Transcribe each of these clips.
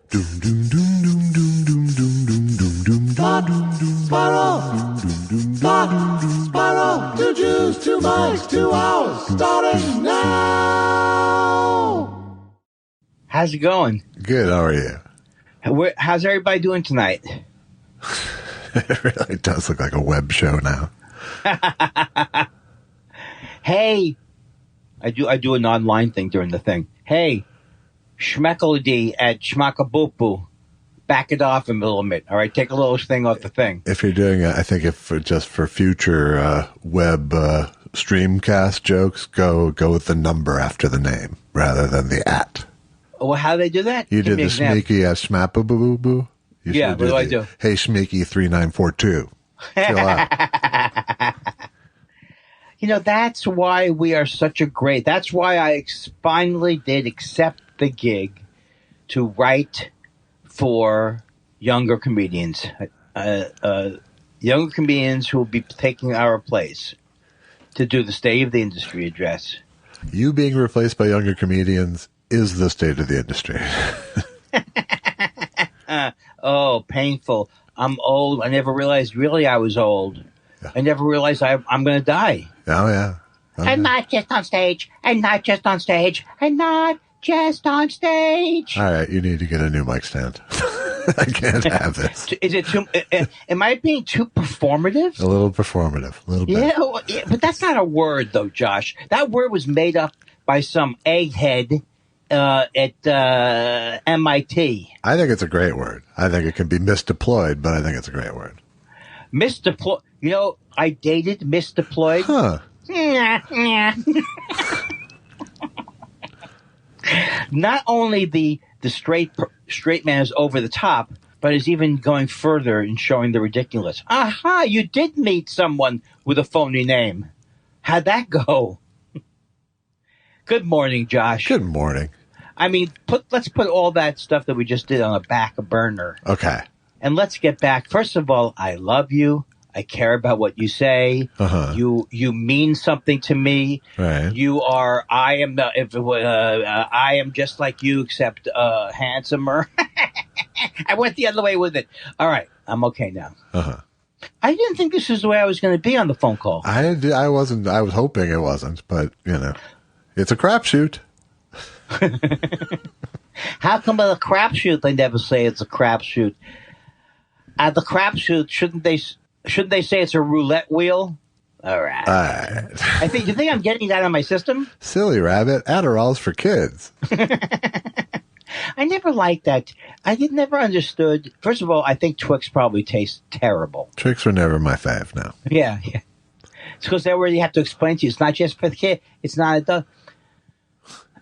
Spiral, 2 Jews, 2 mics, 2 hours, starting now. How's it going? Good, how are you? How's everybody doing tonight? It really does look like a web show now. Hey, I do an online thing during the thing. Hey, Schmeckeldy at Schmackaboopoo. Back it off a little bit. All right, take a little thing off the thing. If you're doing it, I think just for future web streamcast jokes, go with the number after the name rather than the at. Well, how do they do that? You did the sneaky at Schmappaboo. Yeah, what do I do? Hey, Schmeeky 3942. Chill out. You know, that's why we are such a great. That's why I finally did accept the gig to write for younger comedians. Younger comedians who will be taking our place to do the State of the Industry address. You being replaced by younger comedians is the state of the industry. Oh, painful. I'm old. I never realized really I was old. Yeah. I never realized I'm going to die. Oh, yeah. I'm not just on stage. I'm not just on stage. I'm not just on stage. All right, you need to get a new mic stand. I can't have this. Is it too? Am I being too performative? A little performative, a little bit. Yeah, but that's not a word, though, Josh. That word was made up by some egghead at MIT. I think it's a great word. I think it can be misdeployed, but I think it's a great word. Misdeployed. You know, I dated misdeployed. Huh. Not only the straight man is over the top, but is even going further in showing the ridiculous. Aha! You did meet someone with a phony name. How'd that go? Good morning, Josh. Good morning. I mean, let's put all that stuff that we just did on a back burner. Okay. And let's get back. First of all, I love you. I care about what you say. Uh-huh. You mean something to me. Right. You are. I am just like you, except handsomer. I went the other way with it. All right, I'm okay now. Uh-huh. I didn't think this was the way I was going to be on the phone call. I wasn't. I was hoping it wasn't, but it's a crapshoot. How come at a crapshoot they never say it's a crapshoot? At the crapshoot, shouldn't they say it's a roulette wheel? All right. You think I'm getting that on my system? Silly rabbit. Adderall's for kids. I never liked that. Never understood. First of all, I think Twix probably tastes terrible. Twix were never my fave now. Yeah. It's because they already have to explain to you. It's not just for the kid. It's not adult.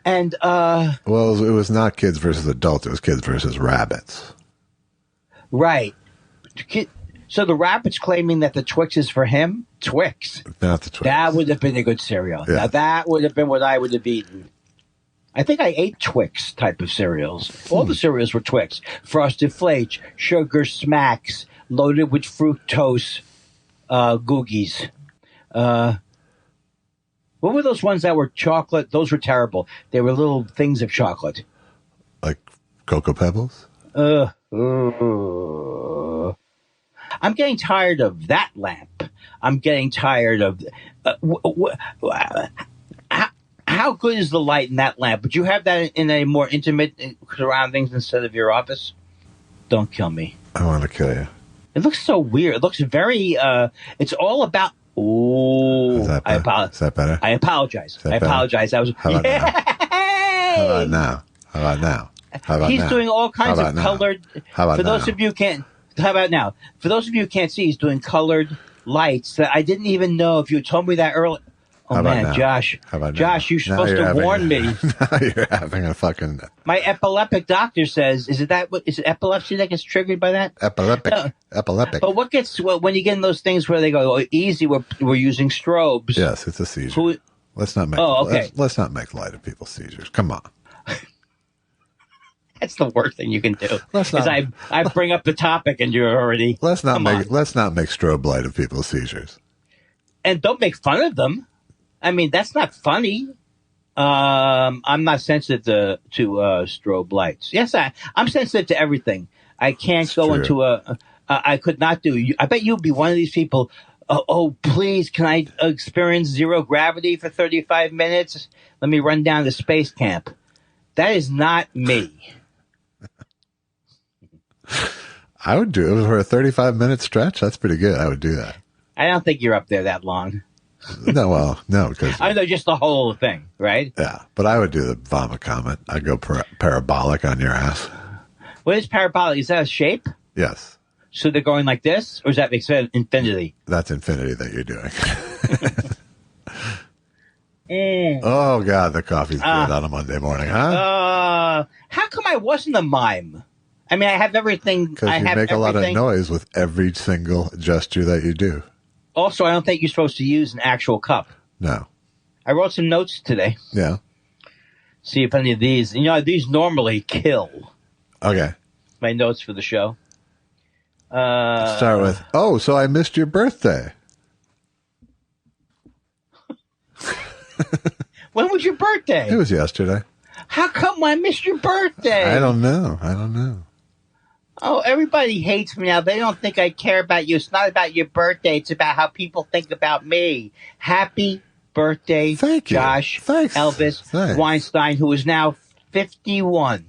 And, well, it was not kids versus adults. It was kids versus rabbits. Right. So the rabbit's claiming that the Twix is for him? Twix. Not the Twix. That would have been a good cereal. Yeah. Now, that would have been what I would have eaten. I think I ate Twix type of cereals. All the cereals were Twix. Frosted Flakes, Sugar Smacks, loaded with fructose googies. What were those ones that were chocolate? Those were terrible. They were little things of chocolate. Like Cocoa Pebbles? I'm getting tired of that lamp. I'm getting tired of... how good is the light in that lamp? Would you have that in a more intimate surroundings instead of your office? Don't kill me. I want to kill you. It looks so weird. It looks very... it's all about... Oh, is that better? I apologize. I apologize. I was... How about now? How about now? He's doing all kinds of colored... How about for those of you who can't... How about now? For those of you who can't see, he's doing colored lights that I didn't even know. If you told me that earlier... Oh, man, now? Josh. How about Josh, you're supposed to warn me. Now you're having a fucking... My epileptic doctor says, is it epilepsy that gets triggered by that? Epileptic. But what gets... when you get in those things where they go, easy, we're using strobes. Yes, it's a seizure. Let's not make... okay. Let's not make light of people's seizures. Come on. That's the worst thing you can do. I bring up the topic and you're already... Let's not make strobe light of people's seizures. And don't make fun of them. I mean, that's not funny. I'm not sensitive to strobe lights. Yes, I'm sensitive to everything. I can't go into I could not do. I bet you'd be one of these people. Oh, please, can I experience zero gravity for 35 minutes? Let me run down to space camp. That is not me. I would do it for a 35-minute stretch. That's pretty good. I would do that. I don't think you're up there that long. No, because I know just the whole thing, right? Yeah, but I would do the vomit comet. I'd go parabolic on your ass. What is parabolic? Is that a shape? Yes. So they're going like this, or is that infinity? That's infinity that you're doing. Oh God, the coffee's good on a Monday morning, huh? How come I wasn't a mime? I mean, I have everything. Because you make a lot of noise with every single gesture that you do. Also, I don't think you're supposed to use an actual cup. No. I wrote some notes today. Yeah. See if any of these, these normally kill. Okay. My notes for the show. Start with, so I missed your birthday. When was your birthday? It was yesterday. How come I missed your birthday? I don't know. Oh, everybody hates me now. They don't think I care about you. It's not about your birthday. It's about how people think about me. Happy birthday, Thank you. Josh. Thanks. Elvis Thanks. Weinstein, who is now 51.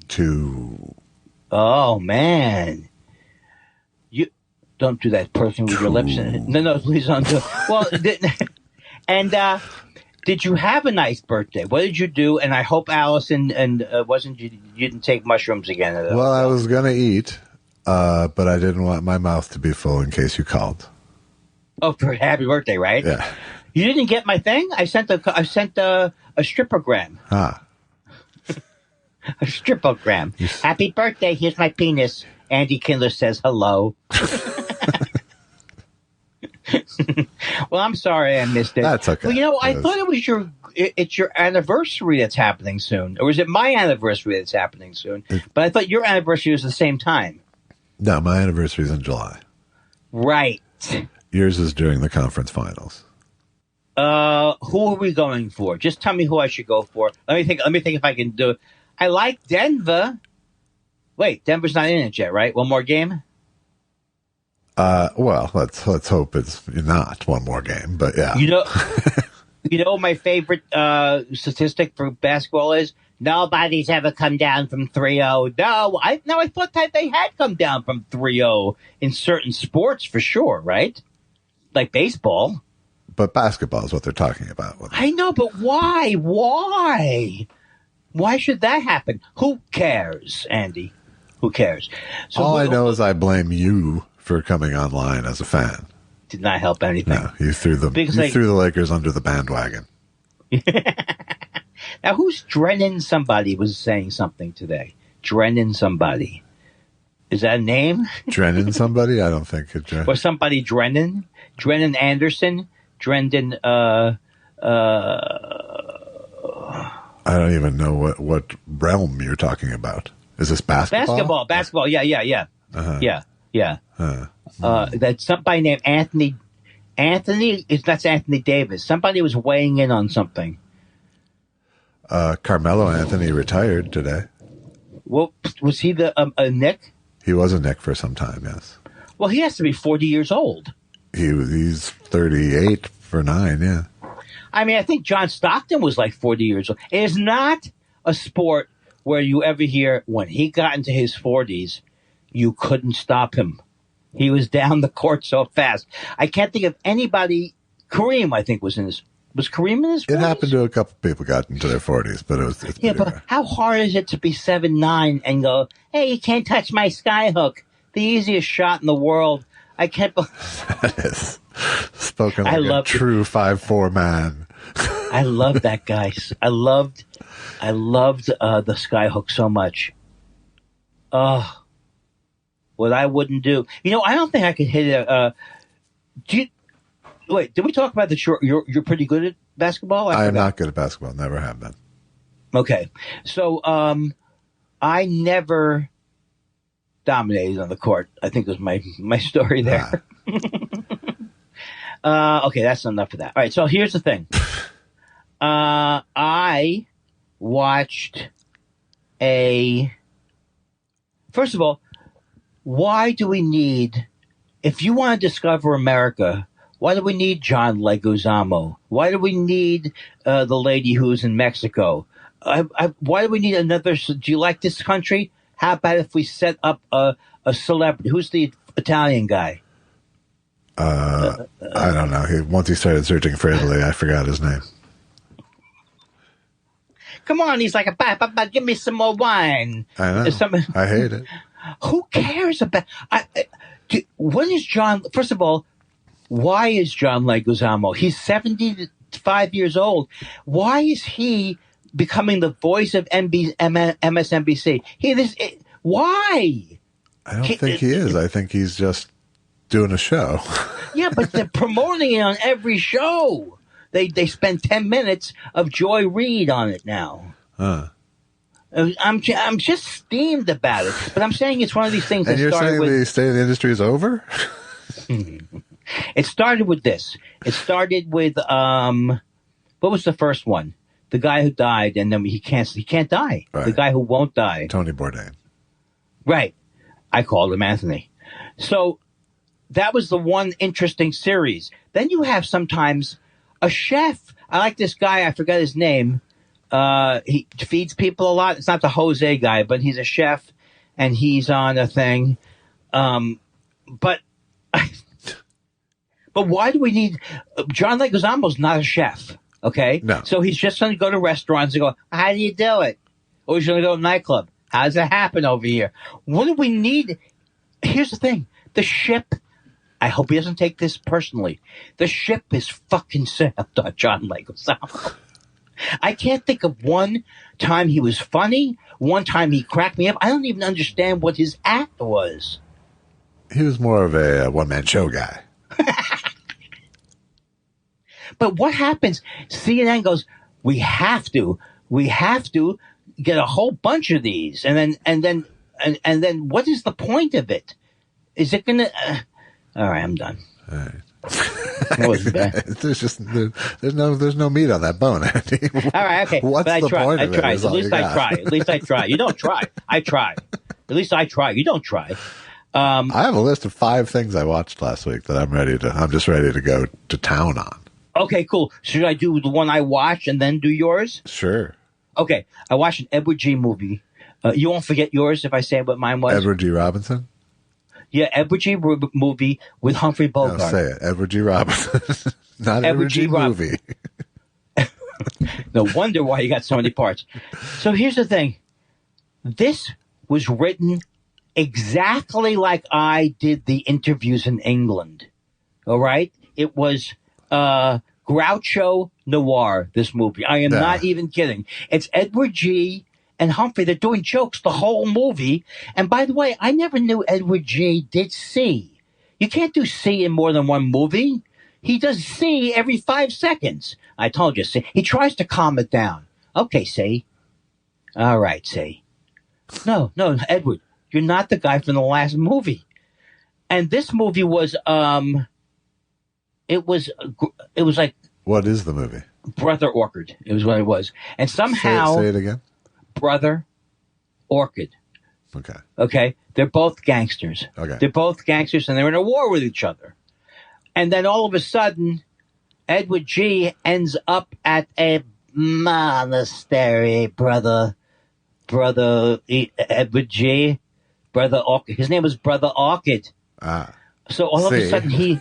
Oh, man. You don't do that person with your lips. No, please don't do it. Well, did you have a nice birthday? What did you do? And I hope Allison you didn't take mushrooms again. Well, I was going to eat, but I didn't want my mouth to be full in case you called. Oh, for happy birthday, right? Yeah. You didn't get my thing? I sent a stripogram. Ah. A stripogram. Happy birthday. Here's my penis. Andy Kindler says hello. Well, I'm sorry I missed it. That's okay. Well, I thought it's your anniversary that's happening soon. Or is it my anniversary that's happening soon? But I thought your anniversary was the same time. No, my anniversary is in July. Right. Yours is during the conference finals. Who are we going for? Just tell me who I should go for. Let me think if I can do it. I like Denver. Wait, Denver's not in it yet, right? One more game? Well, let's hope it's not one more game, but yeah. My favorite statistic for basketball is nobody's ever come down from 3-0. No, I thought that they had come down from 3-0 in certain sports for sure, right? Like baseball. But basketball is what they're talking about. I know, but why? Why? Why should that happen? Who cares, Andy? Who cares? So all I know is I blame you for coming online as a fan. Did not help anything. No, you threw the Lakers under the bandwagon. Now, who's Drennan somebody was saying something today? Drennan somebody. Is that a name? Drennan somebody? I don't think it's or somebody Drennan? Drennan Anderson? Drennan, I don't even know what realm you're talking about. Is this basketball? Basketball. Yeah. Uh-huh. Yeah. That's somebody named Anthony. That's Anthony Davis. Somebody was weighing in on something. Carmelo Anthony retired today. Well, was he a Knick? He was a Knick for some time, yes. Well, he has to be 40 years old. He's 38 for 9, yeah. I mean, I think John Stockton was like 40 years old. It is not a sport where you ever hear when he got into his 40s, you couldn't stop him. He was down the court so fast. I can't think of anybody. Kareem, I think, was in his. Was Kareem in his 40s? It happened to a couple people got into their 40s, but it's yeah, but how hard is it to be 7'9" and go, hey, you can't touch my skyhook? The easiest shot in the world. I can't believe that is spoken like a true 5'4" man. I love that guy. I loved the skyhook so much. Oh, what I wouldn't do. I don't think I could hit it. Wait, did we talk about that you're pretty good at basketball? I am not good at basketball. Never have been. Okay. So I never dominated on the court. I think was my story there. Okay, that's enough of that. All right, so here's the thing. I watched First of all, why do we need, if you want to discover America, why do we need John Leguizamo? Why do we need the lady who's in Mexico? Why do we need another? Do you like this country? How about if we set up a celebrity? Who's the Italian guy? I don't know. Once he started searching for Italy, I forgot his name. Come on, he's like, give me some more wine. I know. I hate it. Who cares about? What is John? First of all, why is John Leguizamo? He's 75 years old. Why is he becoming the voice of MSNBC? Why? I don't think he is. I think he's just doing a show. Yeah, but they're promoting it on every show. They spend 10 minutes of Joy Reid on it now. Huh. I'm just steamed about it. But I'm saying it's one of these things and that you're started saying with... the state of the industry is over? It started with this. It started with what was the first one? The guy who died, and then he can't die. Right. The guy who won't die. Tony Bourdain. Right. I called him Anthony. So that was the one interesting series. Then you have sometimes a chef. I like this guy. I forgot his name. He feeds people a lot. It's not the Jose guy, but he's a chef, and he's on a thing. But why do we need John Leguizamo's not a chef, okay? No. So he's just going to go to restaurants and go, how do you do it? Or he's going to go to a nightclub. How does it happen over here? What do we need? Here's the thing. The ship, I hope he doesn't take this personally. The ship is fucking sailed on John Leguizamo. I can't think of one time he was funny, one time he cracked me up. I don't even understand what his act was. He was more of a one-man show guy. But what happens? CNN goes, we have to get a whole bunch of these, and then what is the point of it? Is it gonna? All right, I'm done. All right. That was bad. There's no meat on that bone, Andy. All right, okay. What's but the point of it? At least I try. At least I try. You don't try. I try. At least I try. You don't try. I have a list of 5 things I watched last week that I'm just ready to go to town on. Okay, cool. Should I do the one I watched and then do yours? Sure. Okay. I watched an Edward G. movie. You won't forget yours if I say what mine was. Edward G. Robinson? Yeah, Edward G. movie with Humphrey Bogart. No, say it. Edward G. Robinson. Not Edward G. movie. No wonder why you got so many parts. So here's the thing. This was written exactly like I did the interviews in England. All right? It was Groucho Noir, this movie. I am not even kidding. It's Edward G. and Humphrey. They're doing jokes the whole movie. And by the way, I never knew Edward G. did C. You can't do C in more than one movie. He does C every 5 seconds. I told you, C. He tries to calm it down. Okay, C. All right, C. No, Edward, you're not the guy from the last movie. And this movie was, it was like. What is the movie? Brother Orchid. It was what it was. And somehow. Say it again. Brother Orchid. Okay. They're both gangsters. Okay. They're both gangsters and they're in a war with each other. And then all of a sudden, Edward G. ends up at a monastery, brother Edward G. Brother Orchid. His name was Brother Orchid. So all of a sudden he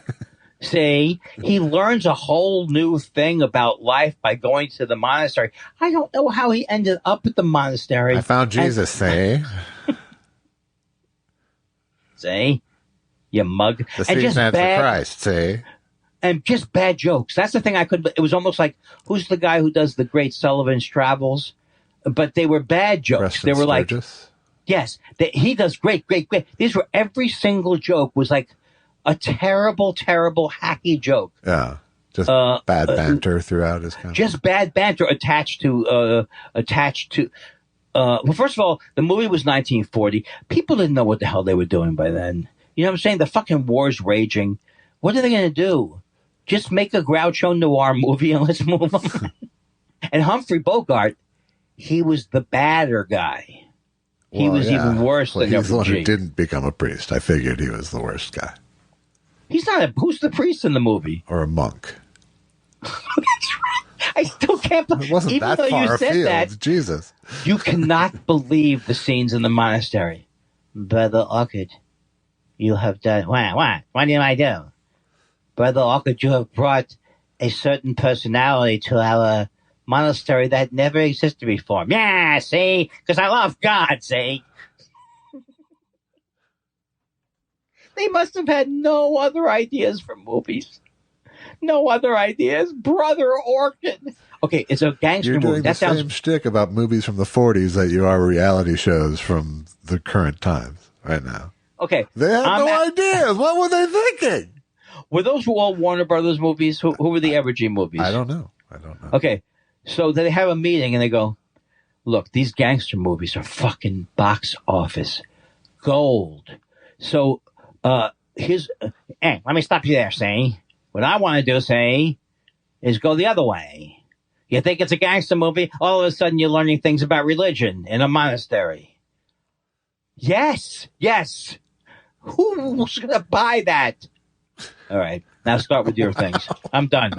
learns a whole new thing about life by going to the monastery. I don't know how he ended up at the monastery. I found Jesus, See? You mug. The seed stands for Christ, see? And just bad jokes. That's the thing it was almost like, who's the guy who does the Great Sullivan's Travels? But they were bad jokes. Preston they were Sturgis? Yes, he does great. These were, every single joke was like a terrible, terrible, hacky joke. Yeah. Just bad banter throughout his kind. Just bad banter attached to, well, first of all, the movie was 1940. People didn't know what the hell they were doing by then. You know what I'm saying? The fucking war's raging. What are they going to do? Just make a Groucho Noir movie and let's move on. And Humphrey Bogart he was the badder guy. He was even worse than he's the one who G. didn't become a priest. I figured he was the worst guy. He's not who's the priest in the movie? Or a monk. That's right. I still can't believe it wasn't even that though far you said afield. that. Jesus. You cannot believe the scenes in the monastery. Brother Orchid, you have done what did I do? Brother Orchid, you have brought a certain personality to our monastery that never existed before. Yeah, see? Because I love God, see? They must have had no other ideas for movies. No other ideas. Brother Orchid. Okay, it's a gangster You're doing movie. That the sounds same shtick about movies from the 40s that you are reality shows from the current times right now. okay. They had no ideas. What were they thinking? Were those all Warner Brothers movies? Who were the Evergy movies? I don't know. Okay, so they have a meeting and they go, look, these gangster movies are fucking box office gold. So here's, let me stop you there, say. What I want to do, say, is go the other way. You think it's a gangster movie? All of a sudden you're learning things about religion in a monastery. Yes. Who's going to buy that? All right. Now start with your things. I'm done.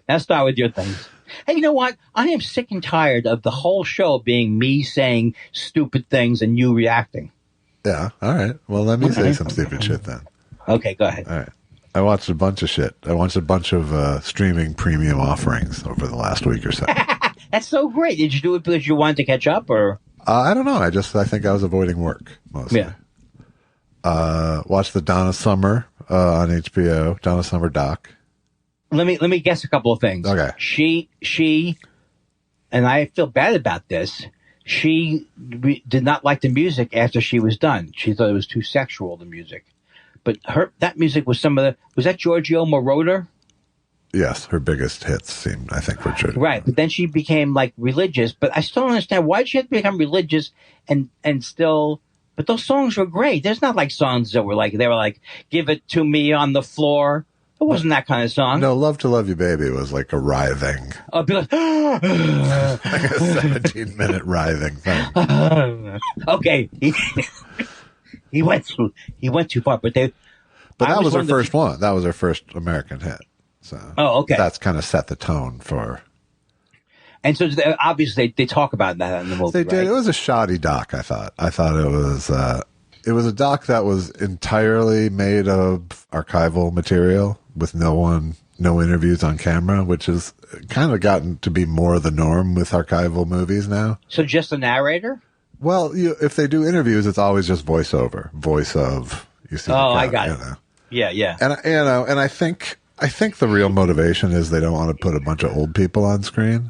Now start with your things. Hey, you know what? I am sick and tired of the whole show being me saying stupid things and you reacting. Yeah. All right. Well, let me say some stupid shit then. Okay, go ahead. All right. I watched a bunch of shit. I watched a bunch of streaming premium offerings over the last week or so. That's so great. Did you do it because you wanted to catch up, or? I don't know. I think I was avoiding work mostly. Yeah. Watched the Donna Summer on HBO. Donna Summer doc. Let me guess a couple of things. Okay. She, and I feel bad about this. She did not like the music after she was done. She thought it was too sexual, the music. But that music was was that Giorgio Moroder? Yes, her biggest hits seemed, I think, were Giorgio. Right, but then she became like religious. But I still don't understand why did she have to become religious and still. But those songs were great. There's not like songs that were like "Give It to Me on the Floor." It wasn't that kind of song. No, "Love to Love You, Baby" was like a writhing, I'll be like, like a 17-minute writhing thing. okay. He went too far, but that was her first one. That was her first American hit. So, okay. That's kind of set the tone for. And so obviously they talk about that in the movie. They did. Right? It was a shoddy doc. I thought it was a doc that was entirely made of archival material with no interviews on camera, which is kind of gotten to be more the norm with archival movies now. So just a narrator. Well, if they do interviews, it's always just voiceover, voice of. You see? I got it. Yeah. And I think the real motivation is they don't want to put a bunch of old people on screen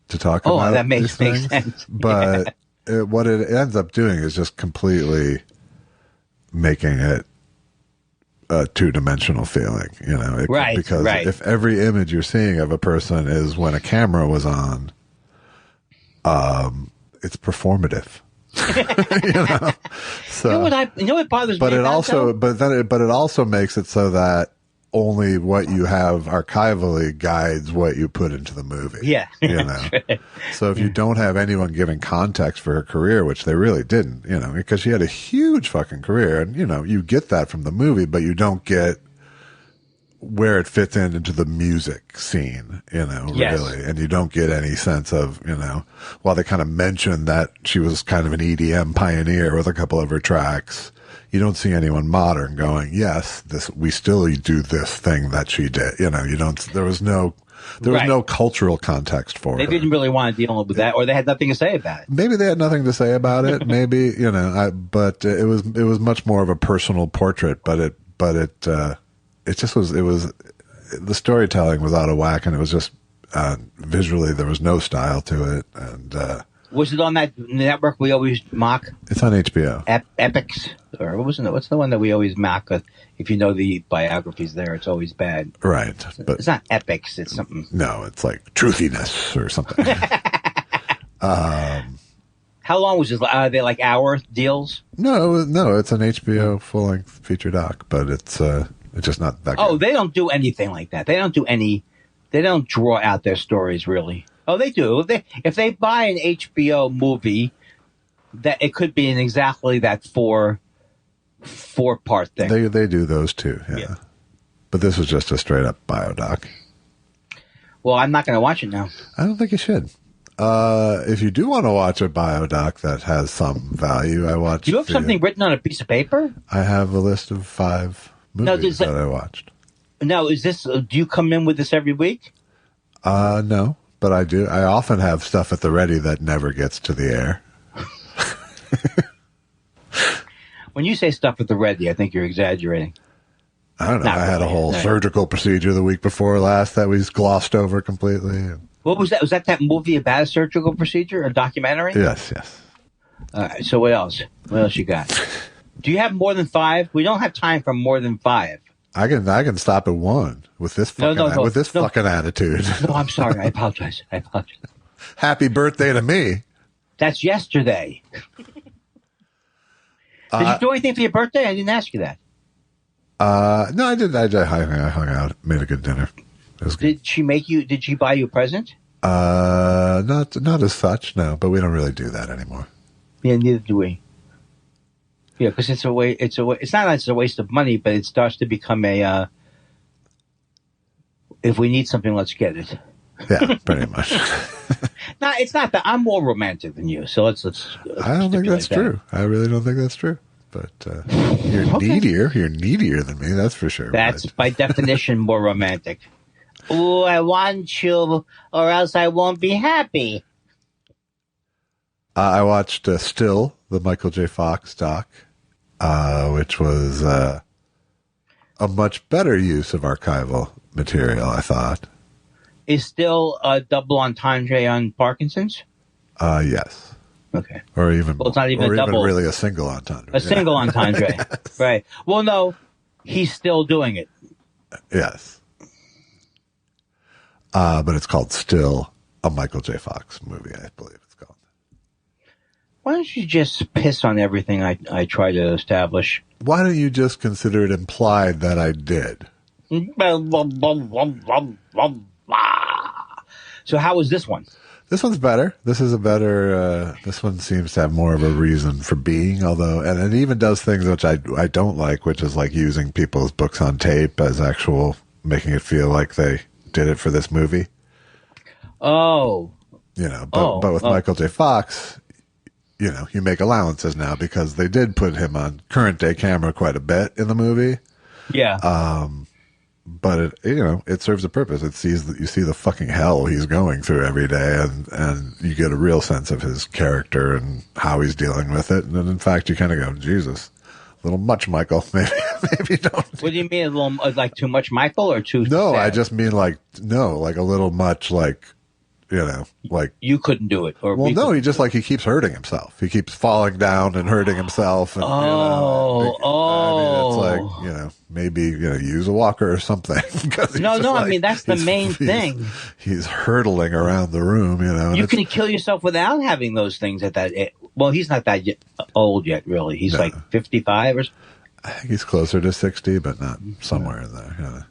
to talk about. Oh, that makes sense. But what it ends up doing is just completely making it a two-dimensional feeling. Right? Because if every image you're seeing of a person is when a camera was on, it's performative. So you know what bothers me? But it also makes it so that only what you have archivally guides what you put into the movie. Yeah. So if you don't have anyone giving context for her career, which they really didn't, because she had a huge fucking career, and you get that from the movie, but you don't get where it fits into the music scene, really. And you don't get any sense of, while they kind of mentioned that she was kind of an EDM pioneer with a couple of her tracks, you don't see anyone modern going, yes, we still do this thing that she did. There was no cultural context for They her. didn't really want to deal with that, or they had nothing to say about it. Maybe they had nothing to say about it. Maybe, but it was much more of a personal portrait, but it just was, the storytelling was out of whack, and it was just, visually, there was no style to it. And, was it on that network we always mock? It's on HBO. Epics? Or what was it? What's the one that we always mock? If you know the biographies there, it's always bad. Right. But it's not Epics, it's something. No, it's like Truthiness or something. How long was this? Are they like hour deals? No, it's an HBO full-length feature doc, but it's just not that good. Oh, they don't do anything like that. They don't draw out their stories, really. Oh, they do. If they buy an HBO movie, that it could be in exactly that four-part thing. They do those too, yeah. But this was just a straight up biodoc. Well, I'm not going to watch it now. I don't think you should. If you do want to watch a biodoc that has some value, I watched. Do you have something written on a piece of paper? I have a list of 5 movies that I watched. Now, is this? Do you come in with this every week? No, but I do. I often have stuff at the ready that never gets to the air. When you say stuff at the ready, I think you're exaggerating. I don't know. I had a whole surgical procedure the week before last that we glossed over completely. What was that? Was that movie about a surgical procedure, a documentary? Yes. All right. So what else? What else you got? Do you have more than 5? We don't have time for more than 5. I can stop at 1 with this fucking attitude. No, I'm sorry. I apologize. Happy birthday to me. That's yesterday. Did you do anything for your birthday? I didn't ask you that. No, I did. I hung out, made a good dinner. It was good. Did she buy you a present? Not as such, no, but we don't really do that anymore. Yeah, neither do we. Yeah, because it's not like it's a waste of money, but it starts to become a, if we need something, let's get it. Yeah, pretty much. No, it's not that. I'm more romantic than you, so let's I don't think that's true. I really don't think that's true. But you're needier. You're needier than me, that's for sure. That's by definition more romantic. Oh, I want you, or else I won't be happy. I watched Still, the Michael J. Fox doc, which was a much better use of archival material, I thought. Is Still a double entendre on Parkinson's? Yes. Okay. Or even, well, it's not even or a double. Even really a single entendre. A single entendre. Yes. Right. Well, no, he's still doing it. Yes. But it's called Still, a Michael J. Fox movie, I believe it's called. Why don't you just piss on everything I try to establish? Why don't you just consider it implied that I did? So how was this one? This one's better. This is a better, this one seems to have more of a reason for being, although, and it even does things which I don't like, which is like using people's books on tape as actual, making it feel like they did it for this movie. Oh. But with Michael J. Fox, you make allowances now because they did put him on current day camera quite a bit in the movie. Yeah. But it serves a purpose. You see the fucking hell he's going through every day, and you get a real sense of his character and how he's dealing with it. And in fact, you kind of go, Jesus, a little much, Michael. Maybe don't. What do you mean, a little like too much, Michael, or too? No, sad? I just mean like a little much, like. Like you couldn't do it, or well, no, he keeps hurting himself. He keeps falling down and hurting himself. And, it's like maybe use a walker or something. I mean that's the main thing. He's hurtling around the room. You can kill yourself without having those things at that. Well, he's not that old yet, really. He's like 55 or. I think he's closer to 60, but not somewhere in there.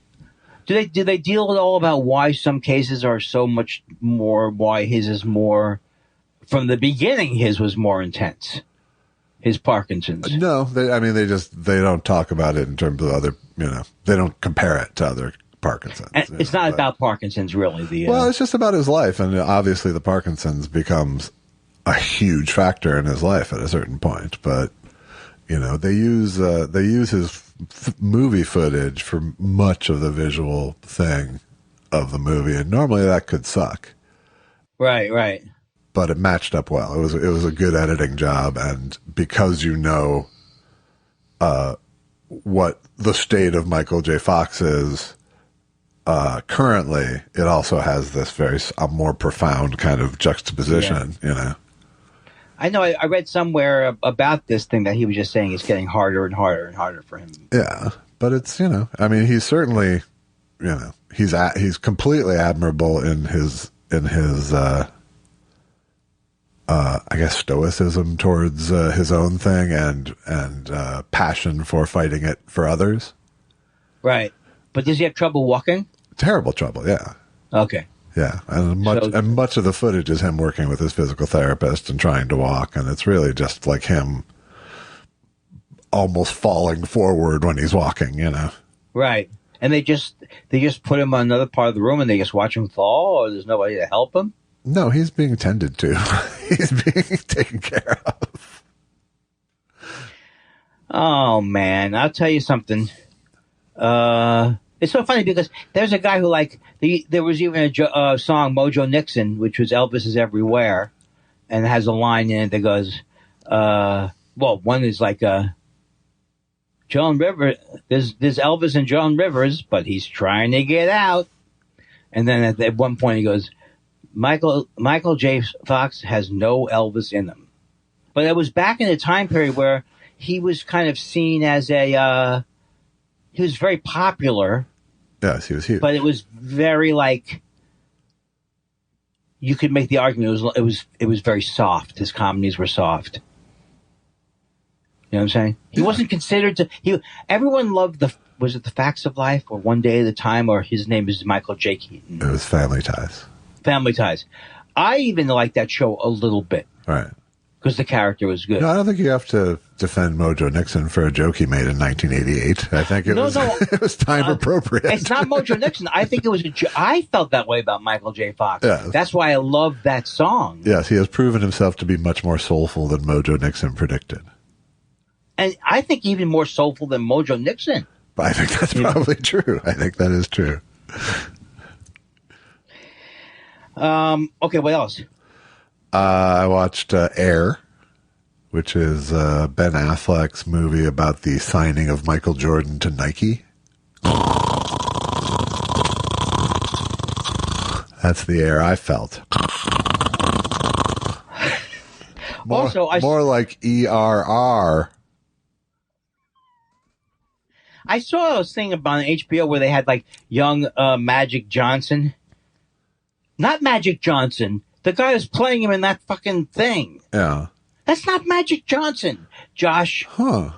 Do they deal at all about why some cases are so much more? Why his is more? From the beginning, his was more intense. His Parkinson's. No, they don't talk about it in terms of other. They don't compare it to other Parkinson's. And it's not about Parkinson's, really. Well, it's just about his life, and obviously the Parkinson's becomes a huge factor in his life at a certain point. But they use his movie footage for much of the visual thing of the movie, and normally that could suck. Right. But it matched up well. It was a good editing job, and because what the state of Michael J. Fox is currently, it also has this a more profound kind of juxtaposition. I know. I read somewhere about this thing that he was just saying it's getting harder and harder and harder for him. Yeah, but it's he's certainly he's completely admirable in his I guess stoicism towards his own thing and passion for fighting it for others. Right, but does he have trouble walking? Terrible trouble. Yeah. Okay. Yeah, and much of the footage is him working with his physical therapist and trying to walk, and it's really just like him almost falling forward when he's walking, you know. Right. And they just put him on another part of the room and they just watch him fall, or there's nobody to help him? No, he's being attended to. He's being taken care of. Oh, man. I'll tell you something. It's so funny because there's a guy who, like, there was even a song, Mojo Nixon, which was Elvis is Everywhere, and it has a line in it that goes, one is like, Joan Rivers, there's Elvis and Joan Rivers, but he's trying to get out. And then at one point he goes, Michael J. Fox has no Elvis in him. But it was back in a time period where he was kind of seen as he was very popular. Yes, he was huge. But it was very like, you could make the argument it was very soft. His comedies were soft. You know what I'm saying? He wasn't considered to. Everyone loved was it The Facts of Life or One Day at a Time, or his name is Michael J. Keaton? It was Family Ties. Family Ties. I even liked that show a little bit. Right. Because the character was good. No, I don't think you have to defend Mojo Nixon for a joke he made in 1988. I think it was time appropriate. It's not Mojo Nixon. I think it was I felt that way about Michael J. Fox. Yes. That's why I love that song. Yes, he has proven himself to be much more soulful than Mojo Nixon predicted. And I think even more soulful than Mojo Nixon. But I think that's probably true. I think that is true. Okay, what else? I watched Air, which is Ben Affleck's movie about the signing of Michael Jordan to Nike. That's the air I felt. More like ERR. I saw a thing about HBO where they had like young Magic Johnson. Not Magic Johnson. The guy who's playing him in that fucking thing. Yeah. That's not Magic Johnson, Josh. Huh.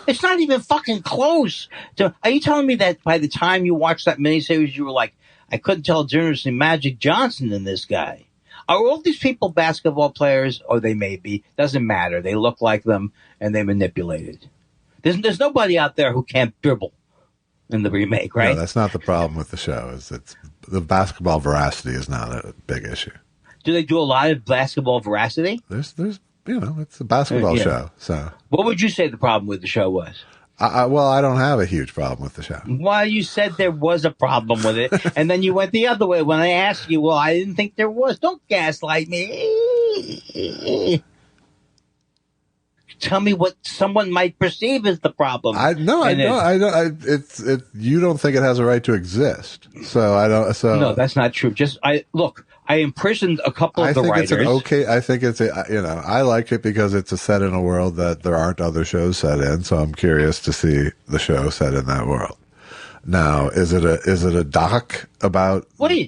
It's not even fucking close. Are you telling me that by the time you watched that miniseries, you were like, I couldn't tell the difference between Magic Johnson and this guy? Are all these people basketball players? Or they may be. Doesn't matter. They look like them and they manipulated. There's nobody out there who can't dribble in the remake, right? No, that's not the problem with the show. It's the basketball veracity is not a big issue. Do they do a lot of basketball veracity? There's it's a basketball show. So what would you say the problem with the show was? Well, I don't have a huge problem with the show. Well, you said there was a problem with it, and then you went the other way when I asked you. Well, I didn't think there was. Don't gaslight me. Tell me what someone might perceive as the problem. You don't think it has a right to exist, so I don't. So no, that's not true. I imprisoned a couple of the writers. I think it's I like it because it's a set in a world that there aren't other shows set in. So I'm curious to see the show set in that world. Now, is it a doc about? We're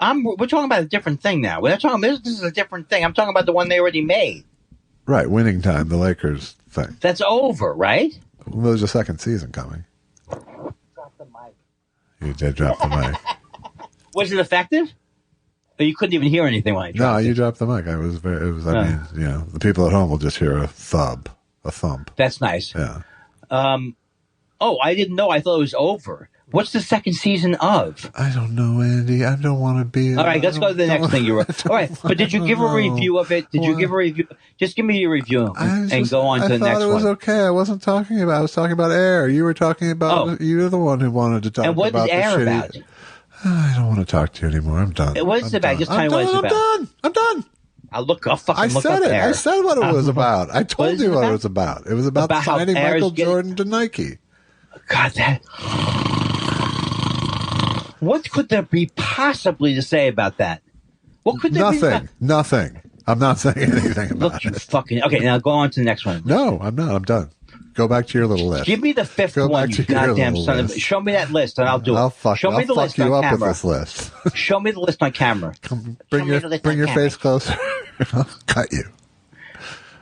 talking about a different thing now. This is a different thing. I'm talking about the one they already made. Right, Winning Time, the Lakers thing. That's over, right? Well, there's a second season coming. Drop the mic. You did drop the mic. Was it effective? Or you couldn't even hear anything when I dropped it? No, you dropped the mic. I mean, the people at home will just hear a thump. That's nice. Yeah. I didn't know. I thought it was over. What's the second season of? I don't know, Andy. I don't want to be. All right, let's go to the next thing you wrote. All right, but did you give a review of it? Did you give a review? Just give me your review and go on to the next one. I thought it was okay. I wasn't talking about. I was talking about Air. You were talking about. You're the one who wanted to talk about. And what is Air about? I don't want to talk to you anymore. I'm done. What is it about? Just tell me what it's about. I'm done. I'll fucking look up Air. I said what it was about. I told you what it was about. It was about signing Michael Jordan to Nike. God, what could there be possibly to say about that? What could there be? Nothing. I'm not saying anything about Look, you fucking... Okay, now go on to the next one. No, I'm not. I'm done. Go back to your little list. Give me the fifth one, you goddamn son of... Show me that list, and I'll do it. Show me the list on camera. I'll fuck you up with this list. Show me the list on camera. Bring your face closer. I'll cut you.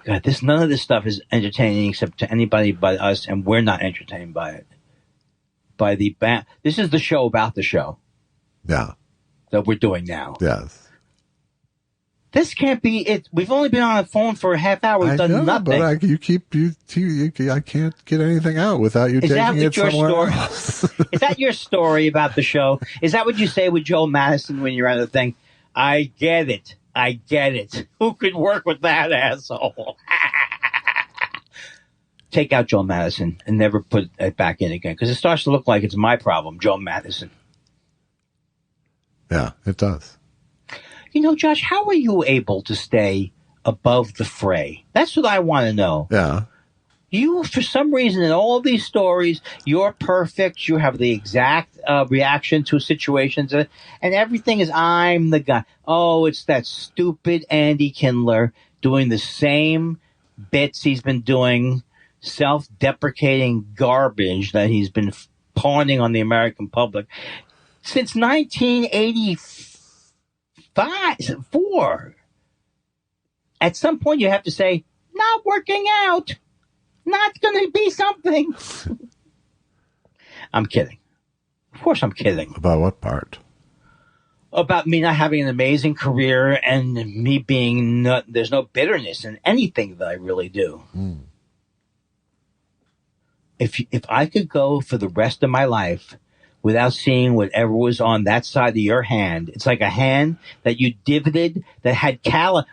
God, none of this stuff is entertaining except to anybody but us, and we're not entertained by it. This is the show about the show. Yeah. that we're doing now. Yes. This can't be it. We've only been on the phone for a half hour. We've done nothing. But I can't get anything out without you taking it somewhere else. Is that your story about the show? Is that what you say with Joel Madison when you're on the thing? I get it. Who could work with that asshole? Take out Joel Madison and never put it back in again, because it starts to look like it's my problem, Joel Madison. Yeah, it does. You know, Josh, how are you able to stay above the fray? That's what I want to know. Yeah. You, for some reason, in all these stories, you're perfect. You have the exact reaction to situations, and everything is, I'm the guy. Oh, it's that stupid Andy Kindler doing the same bits he's been doing, self-deprecating garbage that he's been pawning on the American public since 1984. At some point, you have to say, not working out. Not going to be something. I'm kidding. Of course I'm kidding. About what part? About me not having an amazing career and me being there's no bitterness in anything that I really do. Mm. If I could go for the rest of my life without seeing whatever was on that side of your hand, it's like a hand that you divoted that had the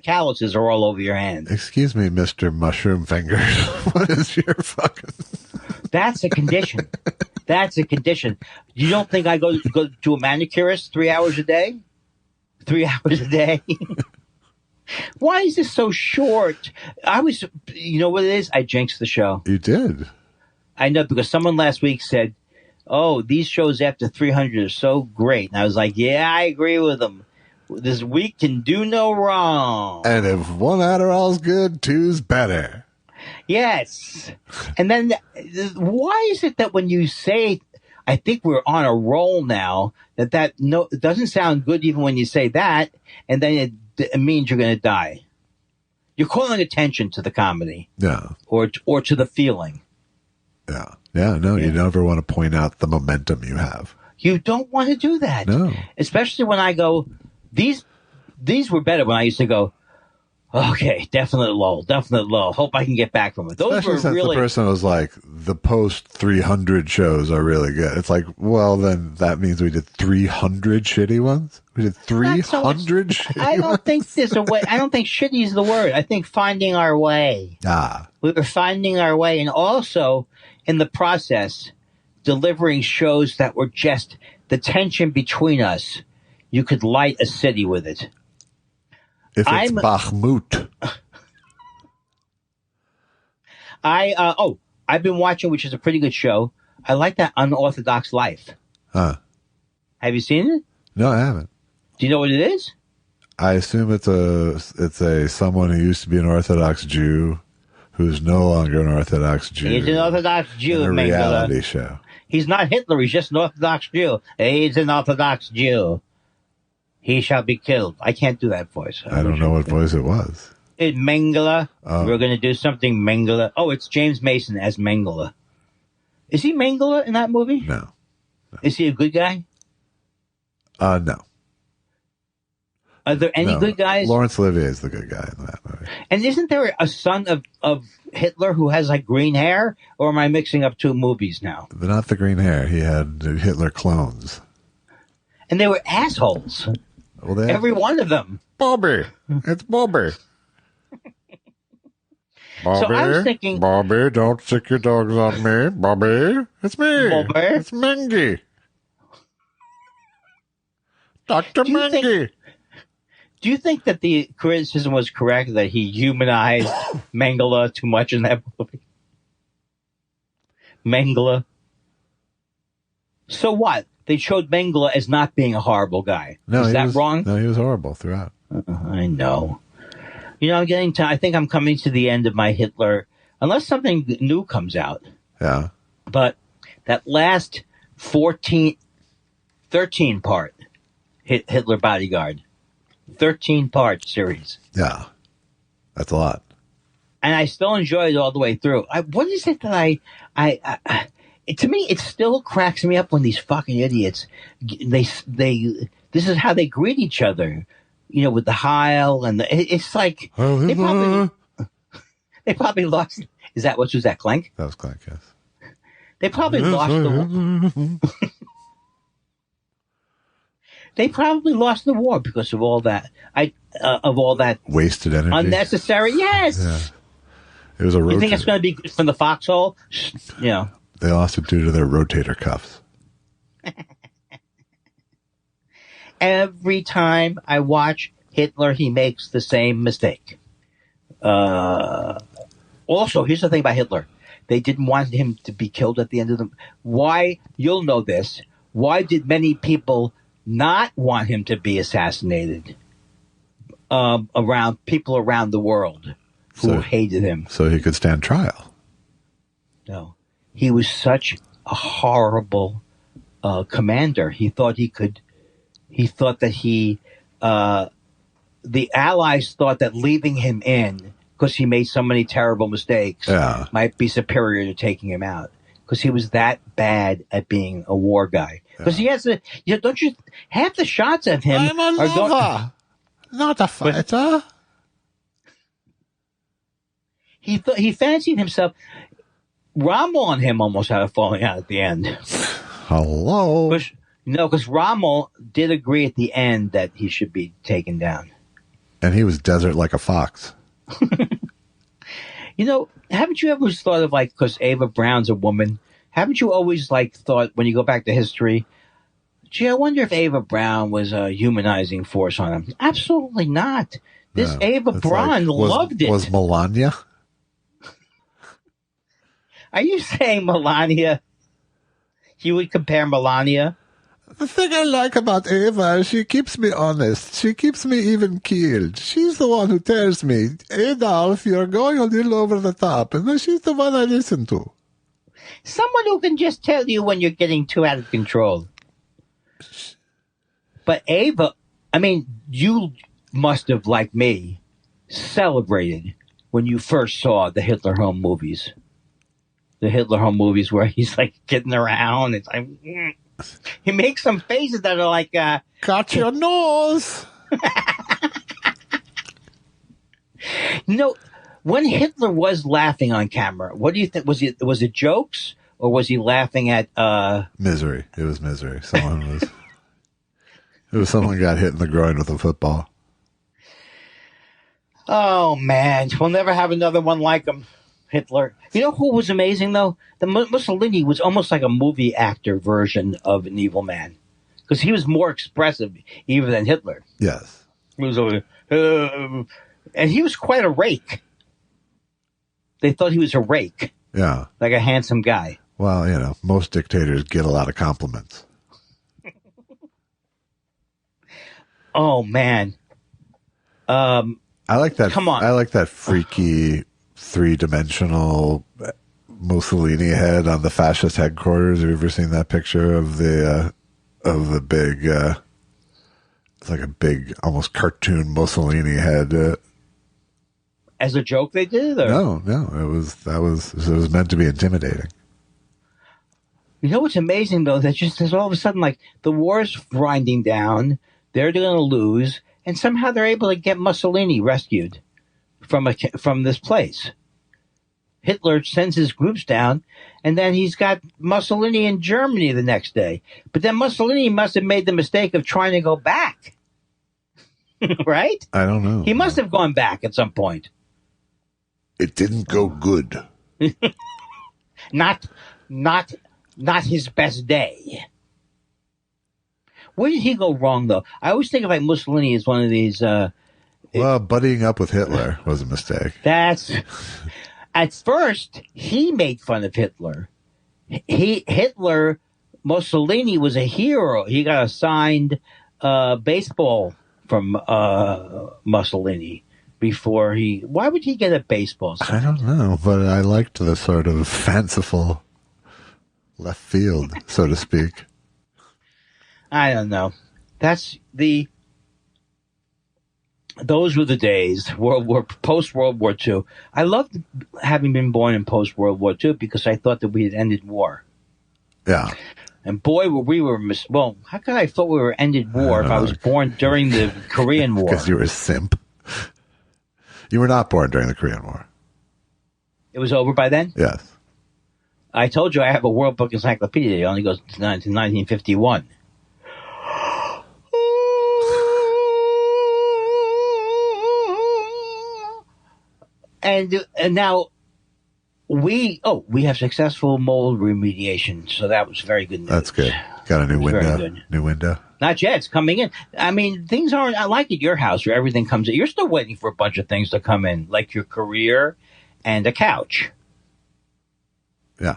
calluses are all over your hand. Excuse me, Mr. Mushroom Fingers. What is your fucking... That's a condition. That's a condition. You don't think I go to a manicurist 3 hours a day? 3 hours a day? Why is this so short? You know what it is? I jinxed the show. You did. I know, because someone last week said, oh, these shows after 300 are so great. And I was like, yeah, I agree with them. This week can do no wrong. And if one Adderall's good, two's better. Yes. And then why is it that when you say, I think we're on a roll now, it doesn't sound good even when you say that, and then it means you're going to die. You're calling attention to the comedy. Yeah. Or to the feeling. Yeah. Yeah, no, you never want to point out the momentum you have. You don't want to do that. No. Especially when I go, these were better when I used to go, okay, definite low. Hope I can get back from it. Those Especially were since really... the person was like, the post 300 shows are really good. It's like, well, then that means we did 300 shitty ones? We did 300 shitty ones? I don't think there's a way. I don't think shitty is the word. I think finding our way. We were finding our way, and also in the process, delivering shows that were just the tension between us. You could light a city with it. If it's Bakhmut. I've been watching, which is a pretty good show. I like that Unorthodox Life. Huh. Have you seen it? No, I haven't. Do you know what it is? I assume it's a someone who used to be an Orthodox Jew who's no longer an Orthodox Jew. He's an Orthodox Jew, in a reality show. He's not Hitler. He's just an Orthodox Jew. He's an Orthodox Jew. He shall be killed. I can't do that voice. I don't know what voice it was. It's Mengele. We're going to do something Mengele. Oh, it's James Mason as Mengele. Is he Mengele in that movie? No. Is he a good guy? No. Are there any good guys? Laurence Olivier is the good guy in that movie. And isn't there a son of Hitler who has like green hair? Or am I mixing up two movies now? Not the green hair. He had Hitler clones. And they were assholes. Well, every one of them. Bobby. It's Bobby. Bobby, so I was thinking, Bobby, don't stick your dogs on me. Bobby, it's me. Bobby. It's Mengi. Dr. Mengi. Do you think that the criticism was correct that he humanized Mengele too much in that movie? Mengele. So what? They showed Mengele as not being a horrible guy. No, Is that wrong? No, he was horrible throughout. I know. You know, I think I'm coming to the end of my Hitler, unless something new comes out. Yeah. But that last 13 part Hitler Bodyguard, 13-part series. Yeah. That's a lot. And I still enjoy it all the way through. What is it that To me, it still cracks me up when these fucking idiots, this is how they greet each other, with the Heil it's like they probably lost. Is that what was that, Clank? That was Clank, yes. They probably lost they probably lost the war because of all that. Of all that wasted energy, unnecessary. Yes. Yeah. It was a rotator. You think it's going to be from the foxhole? They lost it due to their rotator cuffs. Every time I watch Hitler, he makes the same mistake. Also, here's the thing about Hitler. They didn't want him to be killed at the end of the... Why? You'll know this. Why did many people not want him to be assassinated? People around the world who hated him. So he could stand trial. No. He was such a horrible commander. He thought that the Allies thought that leaving him in, because he made so many terrible mistakes, might be superior to taking him out. Because he was that bad at being a war guy. Because he has don't you, half the shots of him I'm a lover, not a fighter. He fancied himself. Rommel and him almost had a falling out at the end. Hello? Because Rommel did agree at the end that he should be taken down. And he was desert like a fox. Haven't you ever thought of because Ava Brown's a woman, haven't you always thought when you go back to history, gee, I wonder if Ava Brown was a humanizing force on him? Absolutely not. This Ava Braun loved it. Was Melania? Are you saying Melania? You would compare Melania? The thing I like about Ava is she keeps me honest. She keeps me even keeled. She's the one who tells me, Adolf, you're going a little over the top. And then she's the one I listen to. Someone who can just tell you when you're getting too out of control. But Ava, you must have, like me, celebrated when you first saw the Hitler Home movies. The Hitler Home movies where he's getting around. It's like, he makes some faces that are like, cut your nose. When Hitler was laughing on camera, what do you think? Was it jokes or was he laughing at misery? It was misery. Someone got hit in the groin with a football. Oh man, we'll never have another one like him. Hitler. You know who was amazing, though? The Mussolini was almost like a movie actor version of an evil man. Because he was more expressive even than Hitler. Yes. He was over and he was quite a rake. They thought he was a rake. Yeah. Like a handsome guy. Well, most dictators get a lot of compliments. Oh, man. I like that. Come on. I like that freaky... three-dimensional Mussolini head on the fascist headquarters. Have you ever seen that picture of the big? It's like a big, almost cartoon Mussolini head. As a joke, they did? Or? No. It was meant to be intimidating. You know what's amazing though? That just all of a sudden, the war's grinding down. They're going to lose, and somehow they're able to get Mussolini rescued from this place. Hitler sends his groups down, and then he's got Mussolini in Germany the next day. But then Mussolini must have made the mistake of trying to go back. Right? I don't know. He must have gone back at some point. It didn't go good. Not his best day. Where did he go wrong, though? I always think of Mussolini as one of these... buddying up with Hitler was a mistake. At first, he made fun of Hitler. Mussolini was a hero. He got a signed baseball from Mussolini before why would he get a baseball sign? I don't know, but I liked the sort of fanciful left field, so to speak. I don't know. Those were the days, post-World War II. I loved having been born in post-World War II because I thought that we had ended war. Yeah. And boy, we were well. How could I thought we were ended war if I was born during the Korean War? Because you were a simp. You were not born during the Korean War. It was over by then? Yes. I told you I have a World Book Encyclopedia. It only goes to 1951. And now we have successful mold remediation, so that was very good news. That's good. Got a new window. New window. Not yet. It's coming in. I mean, things aren't like at your house where everything comes in. You're still waiting for a bunch of things to come in, like your career and a couch. Yeah.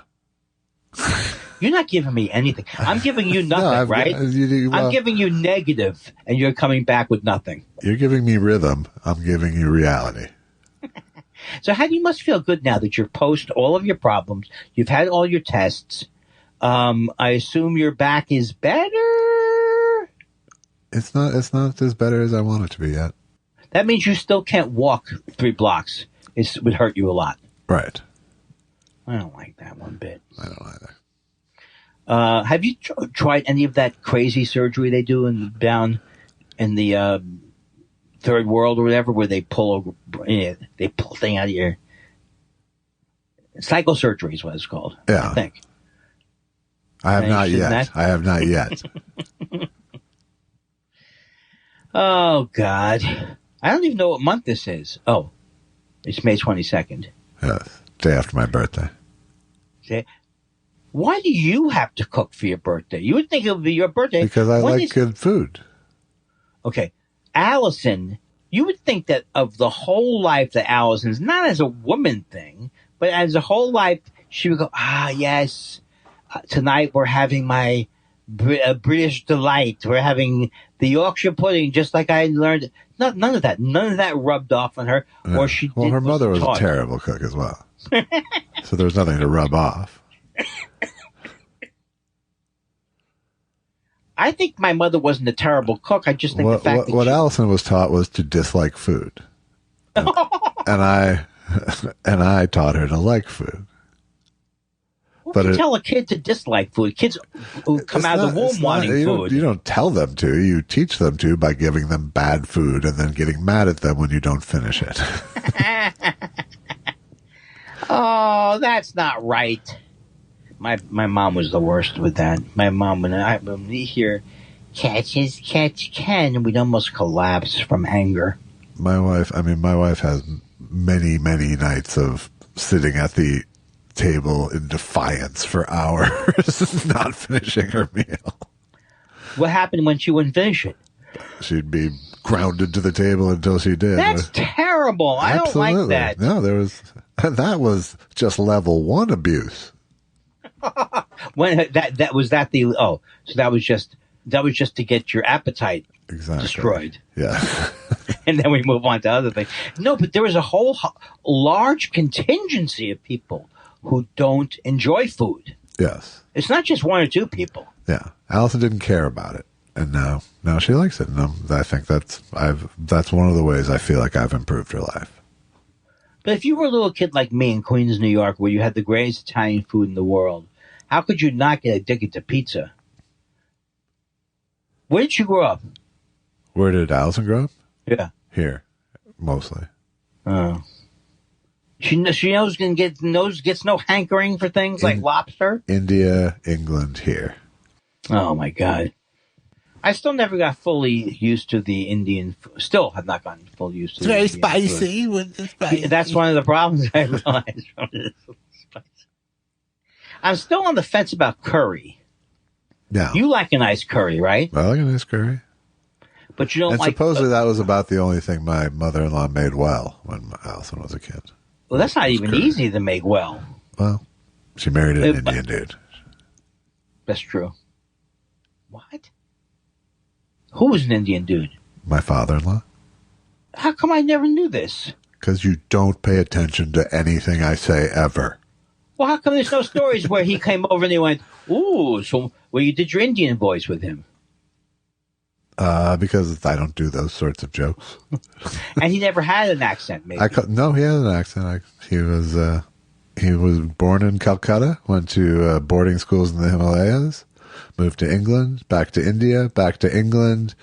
You're not giving me anything. I'm giving you nothing, right? I'm giving you negative, and you're coming back with nothing. You're giving me rhythm. I'm giving you reality. So you must feel good now that you're post all of your problems. You've had all your tests. I assume your back is better. It's not as better as I want it to be yet. That means you still can't walk 3 blocks. It would hurt you a lot. Right. I don't like that one bit. I don't either. Have you tried any of that crazy surgery they do down in the third world or whatever, where they pull a thing out of your psychosurgery is what it's called. Yeah, I think. I have not yet. I have not yet. Oh God, I don't even know what month this is. Oh, it's May 22nd. Yes, day after my birthday. See? Why do you have to cook for your birthday? You would think it would be your birthday. Because I like good food. Okay. Allison, you would think that of the whole life that Allison's, not as a woman thing, but as a whole life, she would go, yes, tonight we're having my British delight. We're having the Yorkshire pudding, just like I learned. None of that. None of that rubbed off on her. Yeah. Or she her mother was a terrible cook as well. So there was nothing to rub off. I think my mother wasn't a terrible cook. I just think the fact that Allison was taught was to dislike food, and I taught her to like food. But you tell a kid to dislike food. Kids who come out of the womb wanting food. You don't tell them to. You teach them to by giving them bad food and then getting mad at them when you don't finish it. Oh, that's not right. My mom was the worst with that. My mom, when we hear catch can, we'd almost collapse from anger. My wife has many, many nights of sitting at the table in defiance for hours, not finishing her meal. What happened when she wouldn't finish it? She'd be grounded to the table until she did. That's terrible. I don't like that. No, that was just level 1 abuse. When that was just to get your appetite destroyed. Yeah. And then we move on to other things. No, but there is a whole large contingency of people who don't enjoy food. Yes. It's not just 1 or 2 people. Yeah. Allison didn't care about it. And now she likes it. And I think that's one of the ways I feel like I've improved her life. But if you were a little kid like me in Queens, New York, where you had the greatest Italian food in the world, how could you not get addicted to pizza? Where did you grow up? Where did Allison grow up? Yeah. Here, mostly. Oh. She gets no hankering for things like lobster? India, England, here. Oh, my God. I still never got fully used to the Indian food. Still have not gotten fully used to the Indian spicy food. with the spicy. That's one of the problems I realized from this. I'm still on the fence about curry. Yeah. You like a nice curry, right? I like a nice curry. But you don't like... supposedly that was about the only thing my mother-in-law made well when Allison was a kid. Well, that's not even easy to make well. Well, she married an Indian dude. That's true. What? Who was an Indian dude? My father-in-law. How come I never knew this? Because you don't pay attention to anything I say ever. Well, how come there's no stories where he came over and he went, ooh, so well, you did your Indian voice with him? Because I don't do those sorts of jokes. And he never had an accent, maybe. No, he had an accent. He was He was born in Calcutta, went to boarding schools in the Himalayas, moved to England, back to India, back to England,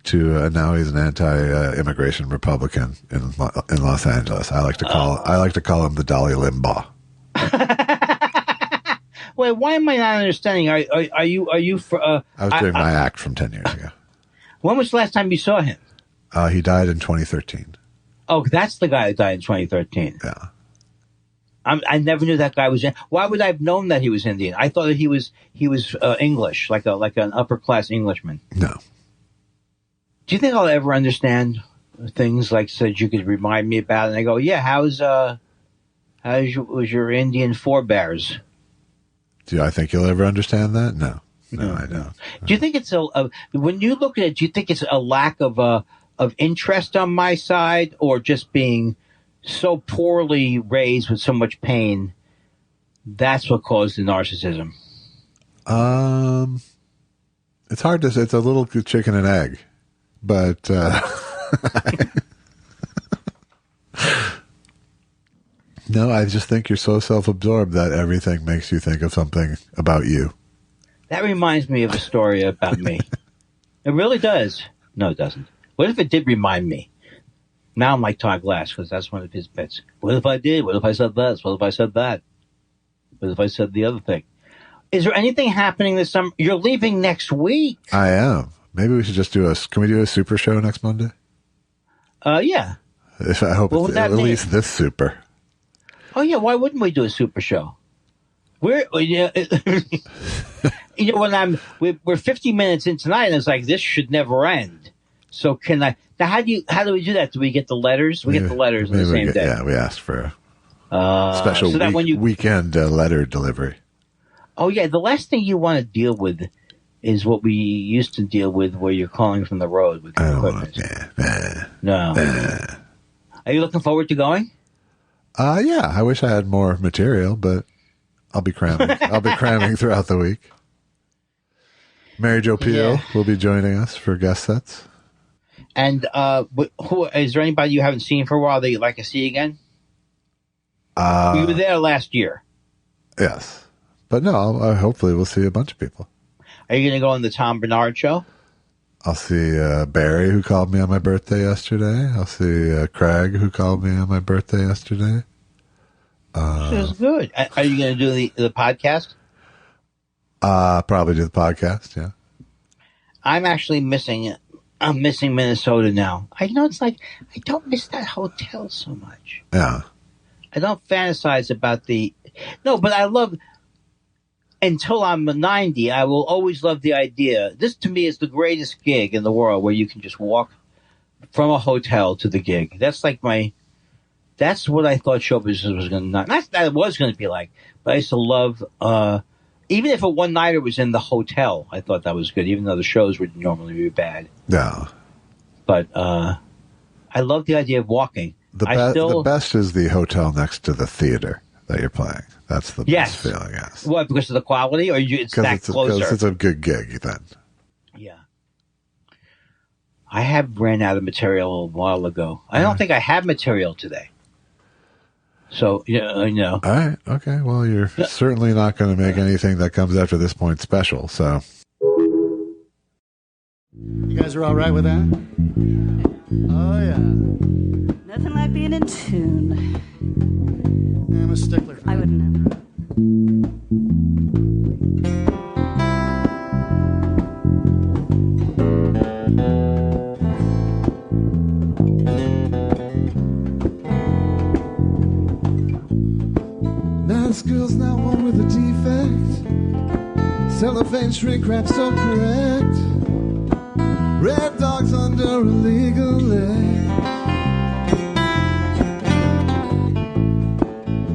to now he's an anti-immigration Republican in Los Angeles. I like to call him the Dalai Limbaugh. Wait, why am I not understanding? Are you for? I was doing my act from 10 years ago. When was the last time you saw him? He died in 2013. Oh, that's the guy that died in 2013. Yeah. I never knew that guy was. Why would I have known that he was Indian? I thought that he was English, like an upper class Englishman. No. Do you think I'll ever understand things like said you could remind me about? And I go, yeah. How's your Indian forebears? Do I think you'll ever understand that? No, I don't. Do you think it's when you look at it? Do you think it's a lack of interest on my side, or just being so poorly raised with so much pain? That's what caused the narcissism. It's hard to say. It's a little chicken and egg, but no, I just think you're so self-absorbed that everything makes you think of something about you. That reminds me of a story about me. It really does. No, it doesn't. What if it did remind me? Now I'm like Todd Glass, because that's one of his bits. What if I did? What if I said this? What if I said that? What if I said the other thing? Is there anything happening this summer? You're leaving next week. I am. Maybe we should just can we do a super show next Monday? Yeah. I hope it's at least this super. Oh, yeah. Why wouldn't we do a super show? We're 50 minutes in tonight, and it's like, this should never end. So now how do we do that? Do we get the letters? We get the letters on the same day. Yeah, we asked for a special weekend letter delivery. Oh, yeah. The last thing you want to deal with is what we used to deal with, where you're calling from the road with your equipment. No. Are you looking forward to going? Yeah. I wish I had more material, but I'll be cramming. I'll be cramming throughout the week. Mary Jo Peel will be joining us for guest sets. And who is there anybody you haven't seen for a while that you'd like to see again? You were there last year. Yes. But no, hopefully we'll see a bunch of people. Are you going to go on the Tom Bernard show? I'll see Barry, who called me on my birthday yesterday. I'll see Craig, who called me on my birthday yesterday. This is good. Are you going to do the podcast? Probably do the podcast, yeah. I'm actually missing it. I'm missing Minnesota now. It's like I don't miss that hotel so much. Yeah. I don't fantasize about but I love, until I'm 90, I will always love the idea. This to me is the greatest gig in the world, where you can just walk from a hotel to the gig. That's what I thought show business was going to not that it was going to be like, but I used to love, even if a one-nighter was in the hotel, I thought that was good, even though the shows would normally be bad. Yeah. But I love the idea of walking. The best is the hotel next to the theater that you're playing. That's the best feeling, yes. What, because of the quality, or it's that closer? Because it's a good gig then. Yeah. I have ran out of material a while ago. I don't think I have material today. So, All right. Okay. Well, you're certainly not going to make anything that comes after this point special, so. You guys are all right with that? Oh, yeah. Nothing like being in tune. I'm a stickler. I would never. Nice girl's not one with a defect. Cellophane shrink wrap so correct. Red dogs under a legal leg.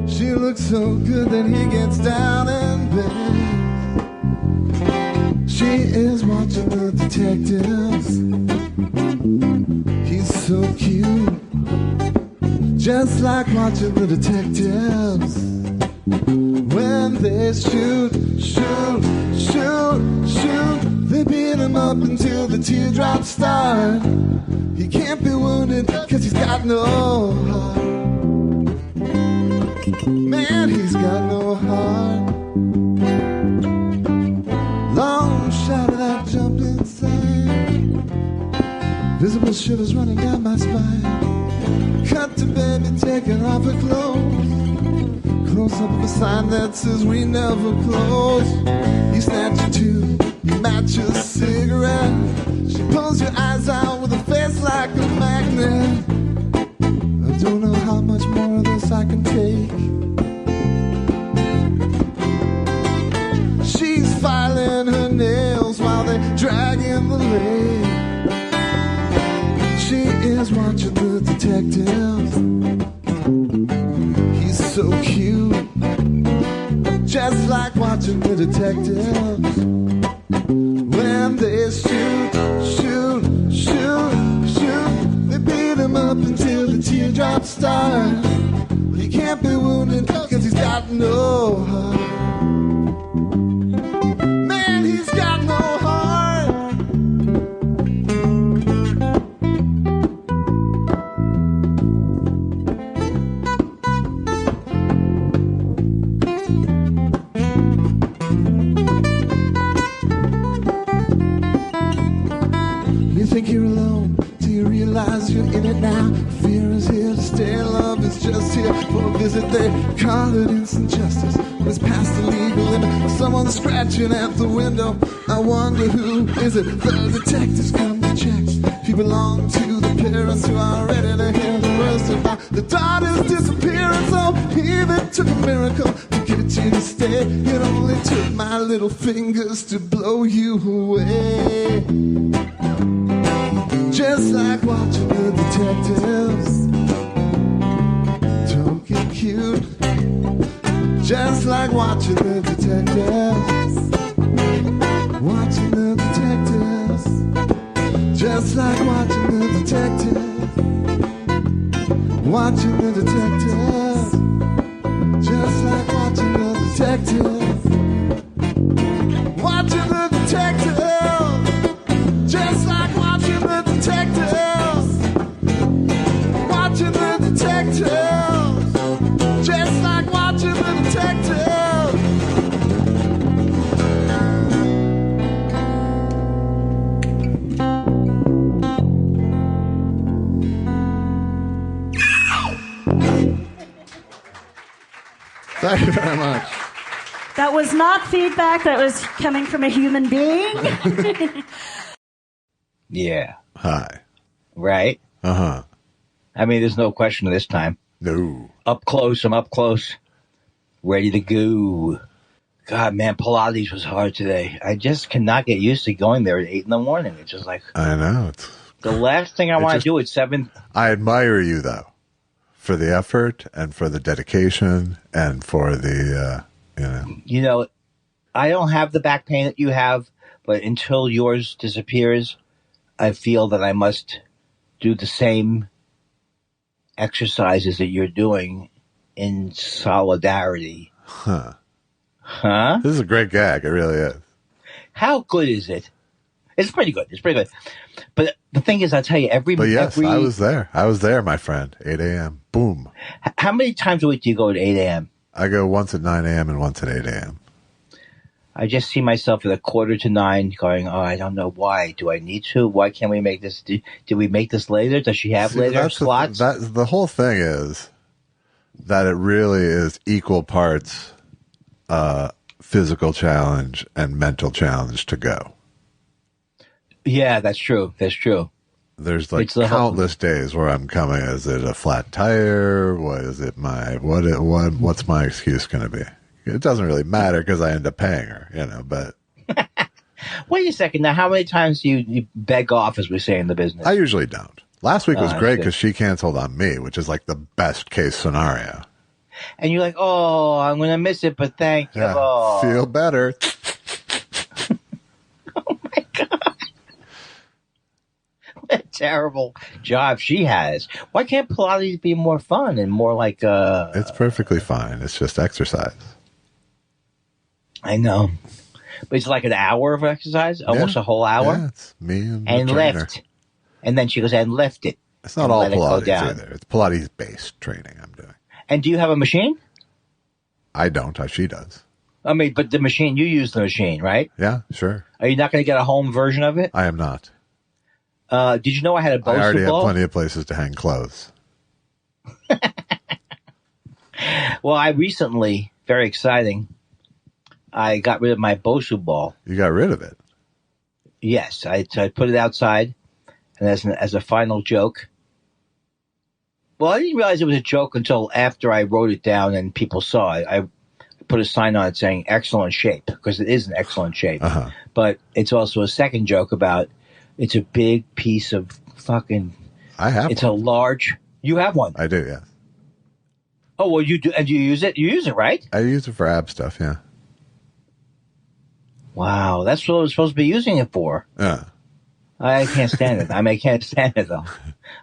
She looks so good that he gets down and bends. She is watching the detectives. He's so cute, just like watching the detectives. When they shoot, they beat him up until the teardrops start. He can't be wounded 'cause he's got no heart. Man, he's got no heart. Long shot of that jumped inside. Visible shivers running down my spine. Cut to baby taking off her clothes. Close up of a sign that says we never close. You snatch a tube, you match a cigarette. She pulls your eyes out with a face like a magnet. I don't know how much more of this I can take. She's filing her nails while they drag in the lake. She is watching the detectives. He's so cute, just like watching the detectives. When they shoot, they beat him up until the teardrops start. He can't be wounded cause he's got no heart. Man, he's got no heart. You think you're alone till you realize you're in it now. Fear is here to stay, love is just here for a visit. They call it instant justice, but it's past the legal limit. Someone's scratching at the window. I wonder who is it? The detectives come to check. If you belong to the parents who are ready to hear the worst about the daughter's disappearance. Oh, even took a miracle to get you to stay. It only took my little fingers to blow you away. Just like watching the detectives. Don't get cute. Just like watching the detectives. Watching the detectives. Just like watching the detectives. Watching the detectives. Just like watching the detectives. Watching the detectives. Just like watching the detectives. Watching the detectives. Just like watching the detectives. Thank you very much. That was not feedback. That was coming from a human being. Yeah. Hi. Right? Uh-huh. I mean, there's no question this time. No. Up close. I'm up close. Ready to go. God, man, Pilates was hard today. I just cannot get used to going there at 8 in the morning. It's just like I know. It's the last thing I want to do at 7. I admire you, though, for the effort and for the dedication and for the, You know, I don't have the back pain that you have, but until yours disappears, I feel that I must do the same exercises that you're doing in solidarity. Huh. Huh? This is a great gag. It really is. How good is it? It's pretty good. It's pretty good. But the thing is, I'll tell you, But yes, I was there. I was there, my friend. 8 a.m. Boom. How many times a week do you go at 8 a.m.? I go once at 9 a.m. and once at 8 a.m. I just see myself at 8:45 going, oh, I don't know why. Do I need to? Why can't we make this? Did we make this later? Does she have later slots? The whole thing is that it really is equal parts physical challenge and mental challenge to go. Yeah, that's true. That's true. There's like countless days where I'm coming. Is it a flat tire? What is it? What's my excuse going to be? It doesn't really matter because I end up paying her, but. Wait a second. Now, how many times do you beg off, as we say in the business? I usually don't. Last week was great because she canceled on me, which is like the best case scenario. And you're like, oh, I'm going to miss it, but thank you. Yeah, oh. Feel better. Oh, my God. What a terrible job she has. Why can't Pilates be more fun and more like... It's perfectly fine. It's just exercise. I know. But it's like an hour of exercise? Almost a whole hour? Yeah, it's me and the and trainer. lift. And then she goes, and lift it. It's not all Pilates either. It's Pilates-based training I'm doing. And do you have a machine? I don't. She does. I mean, but the machine, you use the machine, right? Yeah, sure. Are you not going to get a home version of it? I am not. Did you know I had a Bosu I already have ball? plenty of places to hang clothes. Well, I recently, very exciting, I got rid of my Bosu ball. You got rid of it? Yes, I put it outside, and as a final joke. Well, I didn't realize it was a joke until after I wrote it down and people saw it. I put a sign on it saying "excellent shape" because it is an excellent shape. Uh-huh. But it's also a second joke about it's a big piece of fucking. I have. It's one. a large. You have one. I do. Yes. Oh well, you do. And you use it. You use it, right? I use it for ab stuff. Yeah. Wow, that's what I was supposed to be using it for. Yeah. I can't stand it. I mean, I can't stand it though.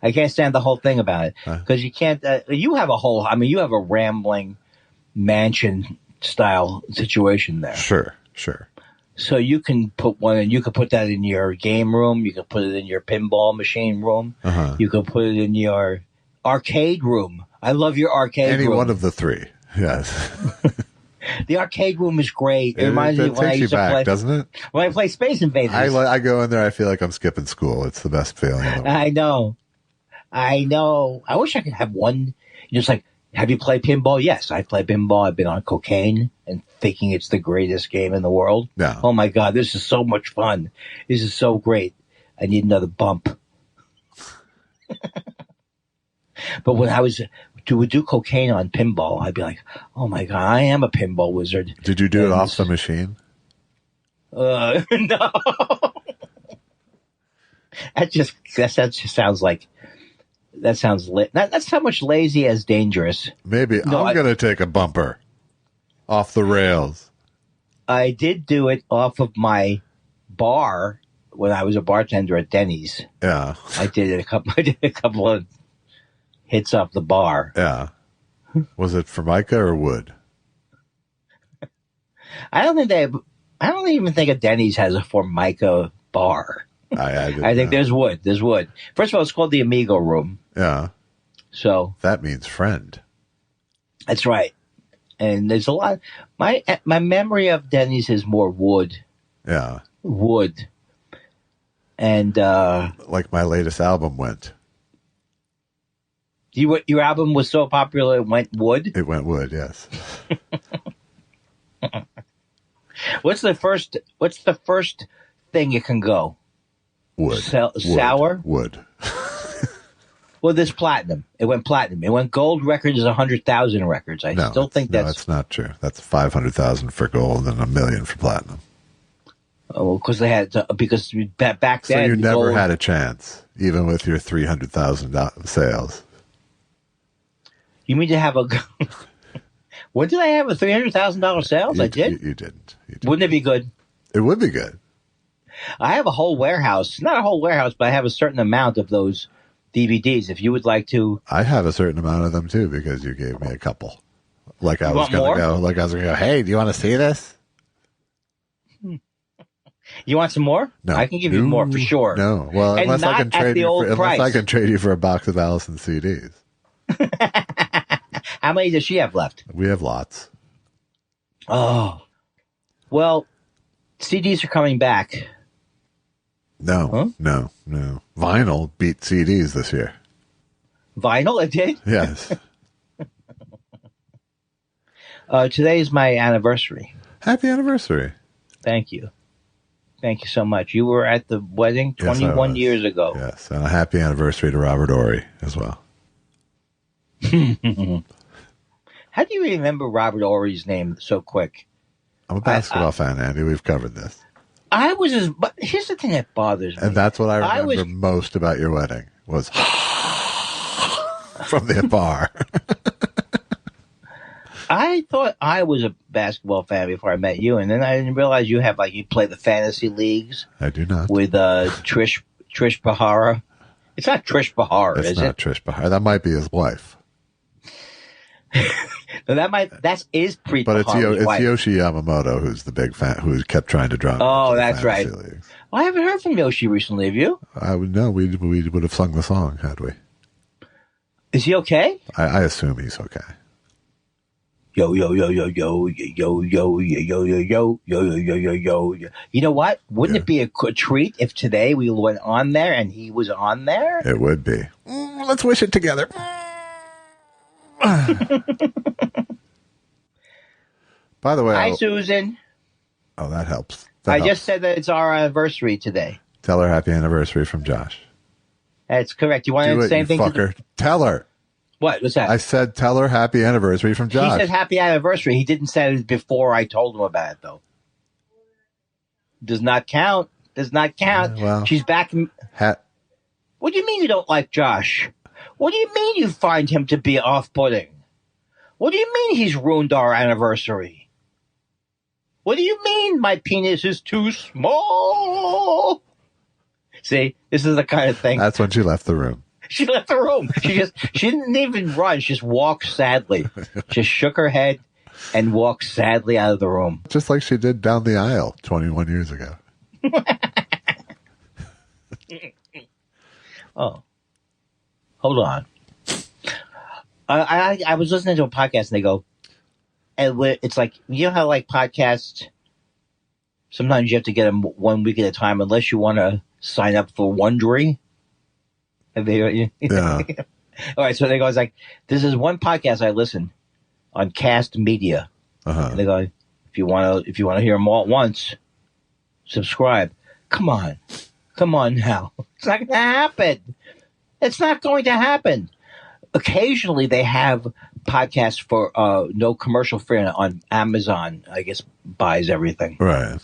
I can't stand the whole thing about it because you can't. You have a whole. I mean, you have a rambling mansion style situation there. Sure. So you can put one, and you can put that in your game room. You can put it in your pinball machine room. Uh-huh. You can put it in your arcade room. I love your arcade room. Any one of the three. Yes. The arcade room is great. It reminds me of when I used to play. Doesn't it? When I play Space Invaders. I go in there. I feel like I'm skipping school. It's the best feeling. I know. I wish I could have one. Just like, have you played pinball? Yes, I play pinball. I've been on cocaine and thinking it's the greatest game in the world. Yeah. Oh my God, this is so much fun. This is so great. I need another bump. But when I would do cocaine on pinball, I'd be like, oh my God, I am a pinball wizard. Did you do it off the machine? No. That just sounds like, that sounds that's how much lazy as dangerous. Maybe I'm going to take a bumper off the rails. I did do it off of my bar when I was a bartender at Denny's. Yeah. I did a couple of hits off the bar. Yeah. Was it Formica or wood? I don't even think a Denny's has a Formica bar. I think there's wood. There's wood. First of all, it's called the Amigo Room. Yeah. So that means friend. That's right. And there's a lot. My memory of Denny's is more wood. Yeah. Wood. And like my latest album went. Your album was so popular it went wood? It went wood, yes. What's the first thing it can go? Wood. Sour? Wood. Well, there's platinum. It went platinum. It went gold records is 100,000 records. I still think that's... No, it's not true. That's 500,000 for gold and $1 million for platinum. Oh, because they had because back then. So you never had a chance, even with your 300,000 sales. You mean to have a? When did I have a $300,000 sales? I did. You didn't. Wouldn't it be good? It would be good. I have a whole warehouse. Not a whole warehouse, but I have a certain amount of those DVDs. If you would like to, I have a certain amount of them too because you gave me a couple. Like I was going to go. Hey, do you want to see this? You want some more? No, I can give you more for sure. No, well, and unless I can trade price. I can trade you for a box of Allison CDs. How many does she have left? We have lots. Oh, well, CDs are coming back. No. Vinyl beat CDs this year. Vinyl, it did? Yes. Today is my anniversary. Happy anniversary. Thank you. Thank you so much. You were at the wedding 21 years ago. Yes, and a happy anniversary to Robert Ory as well. How do you remember Robert Ory's name so quick? I'm a basketball fan, Andy. We've covered this. But here's the thing that bothers me. And that's what I remember most about your wedding was from the bar. I thought I was a basketball fan before I met you, and then I didn't realize you play the fantasy leagues. I do not. With Trish Bahara. It's not Trish Bahara, is it? It's not Trish Bahara. That might be his wife. No, that is Preet But Bahara's wife. it's Yoshi Yamamoto who's the big fan who kept trying to draw. Oh, that's right. Well, I haven't heard from Yoshi recently. Have you? I would know. We would have sung the song had we. Is he okay? I assume he's okay. Yo, yo, yo, yo, yo, yo, yo, yo, yo, yo, yo, yo, yo, yo, yo, yo, yo. You know what? Wouldn't it be a treat if today we went on there and he was on there? It would be. Let's wish it together. By the way, Hi, Susan. Oh, that helps. I just said that it's our anniversary today. Tell her happy anniversary from Josh. That's correct. You want to do the same thing? Fucker. Tell her. What was that? I said, tell her happy anniversary from Josh. He said happy anniversary. He didn't say it before I told him about it, though. Does not count. Does not count. Well, she's back. What do you mean you don't like Josh? What do you mean you find him to be off-putting? What do you mean he's ruined our anniversary? What do you mean my penis is too small? See, this is the kind of thing. That's when she left the room. She left the room. She didn't even run. She just walked sadly. Just shook her head and walked sadly out of the room. Just like she did down the aisle 21 years ago. Oh, hold on. I was listening to a podcast and they go, and it's like, you know how like podcasts, sometimes you have to get them 1 week at a time unless you want to sign up for Wondery. Yeah. All right, so they go, it's like, this is one podcast I listen on Cast Media. Uh-huh. And they go, if you want to hear them all at once, subscribe. Come on now. It's not going to happen. It's not going to happen. Occasionally they have podcasts for no commercial free on Amazon. I guess buys everything. Right.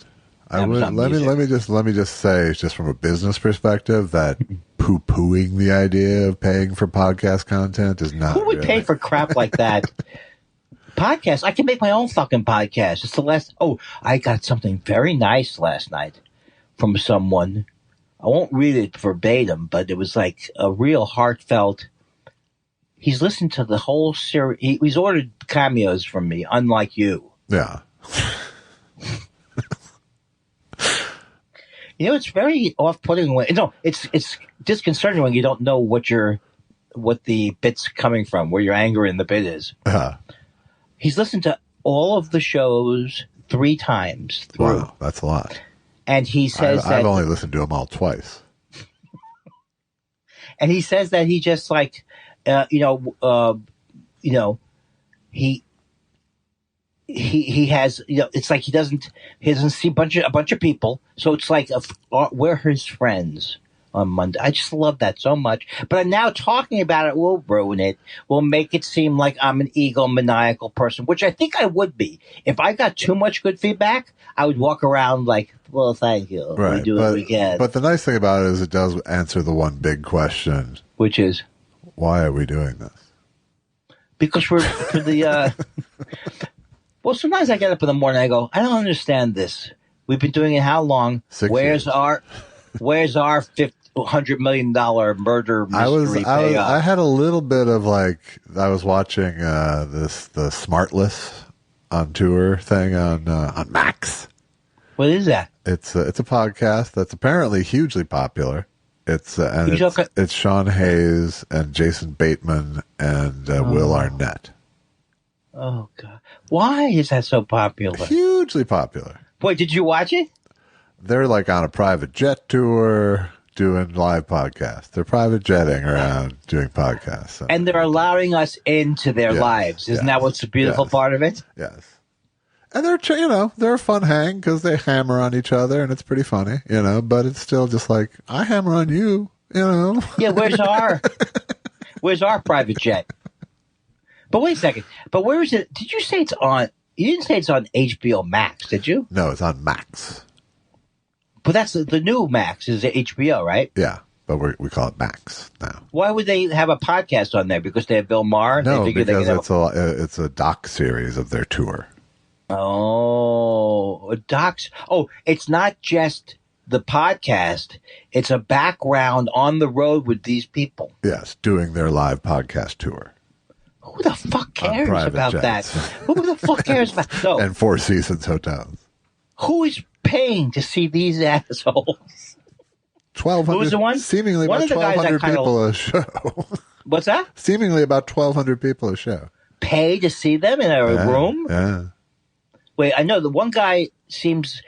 Let me just say, just from a business perspective, that poo-pooing the idea of paying for podcast content is not. Who would pay for crap like that? Podcast. I can make my own fucking podcast. It's the last. Oh, I got something very nice last night from someone. I won't read it verbatim, but it was like a real heartfelt. He's listened to the whole series. He's ordered cameos from me, unlike you. Yeah. You know, it's very off-putting. It's disconcerting when you don't know what the bit's coming from, where your anger in the bit is. Uh-huh. He's listened to all of the shows 3 times through. Wow, that's a lot. And he says I've only listened to them all twice. And he says that he just like, he has, it's like he doesn't see a bunch of people. So it's like, we're his friends on Monday. I just love that so much. But now talking about it will ruin it. Will make it seem like I'm an egomaniacal person, which I think I would be. If I got too much good feedback, I would walk around like, well, thank you. Right. We do what we can. But the nice thing about it is it does answer the one big question. Which is? Why are we doing this? Because we're for the... Well, sometimes I get up in the morning and I go, I don't understand this. We've been doing it how long? 6 Where's years. our $100 million murder mystery payoff? I had a little bit of like, I was watching the Smartless on tour thing on Max. What is that? It's a podcast that's apparently hugely popular. It's Sean Hayes and Jason Bateman and Will Arnett. Oh God! Why is that so popular? Hugely popular. Wait, did you watch it? They're like on a private jet tour doing live podcasts. They're private jetting around doing podcasts. So. And they're allowing us into their lives. Isn't that what's the beautiful part of it? Yes. And they're a fun hang because they hammer on each other and it's pretty funny, but it's still just like, I hammer on you, Yeah, where's our private jet? But wait a second. But where is it? Did you say it's on? You didn't say it's on HBO Max, did you? No, it's on Max. But that's the new Max is HBO, right? Yeah, but we call it Max now. Why would they have a podcast on there? Because they have Bill Maher? No, because it's a doc series of their tour. Oh, docs. Oh, it's not just the podcast. It's a background on the road with these people. Yes, doing their live podcast tour. Who the fuck cares about jets. that? Who the fuck cares about no? And Four Seasons hotels. Who is paying to see these assholes? 1,200. Who was the one? Seemingly one about of the guys 1,200 people a show. What's that? Seemingly about 1,200 people a show. pay to see them in a room? Yeah. Wait, I know the one guy seems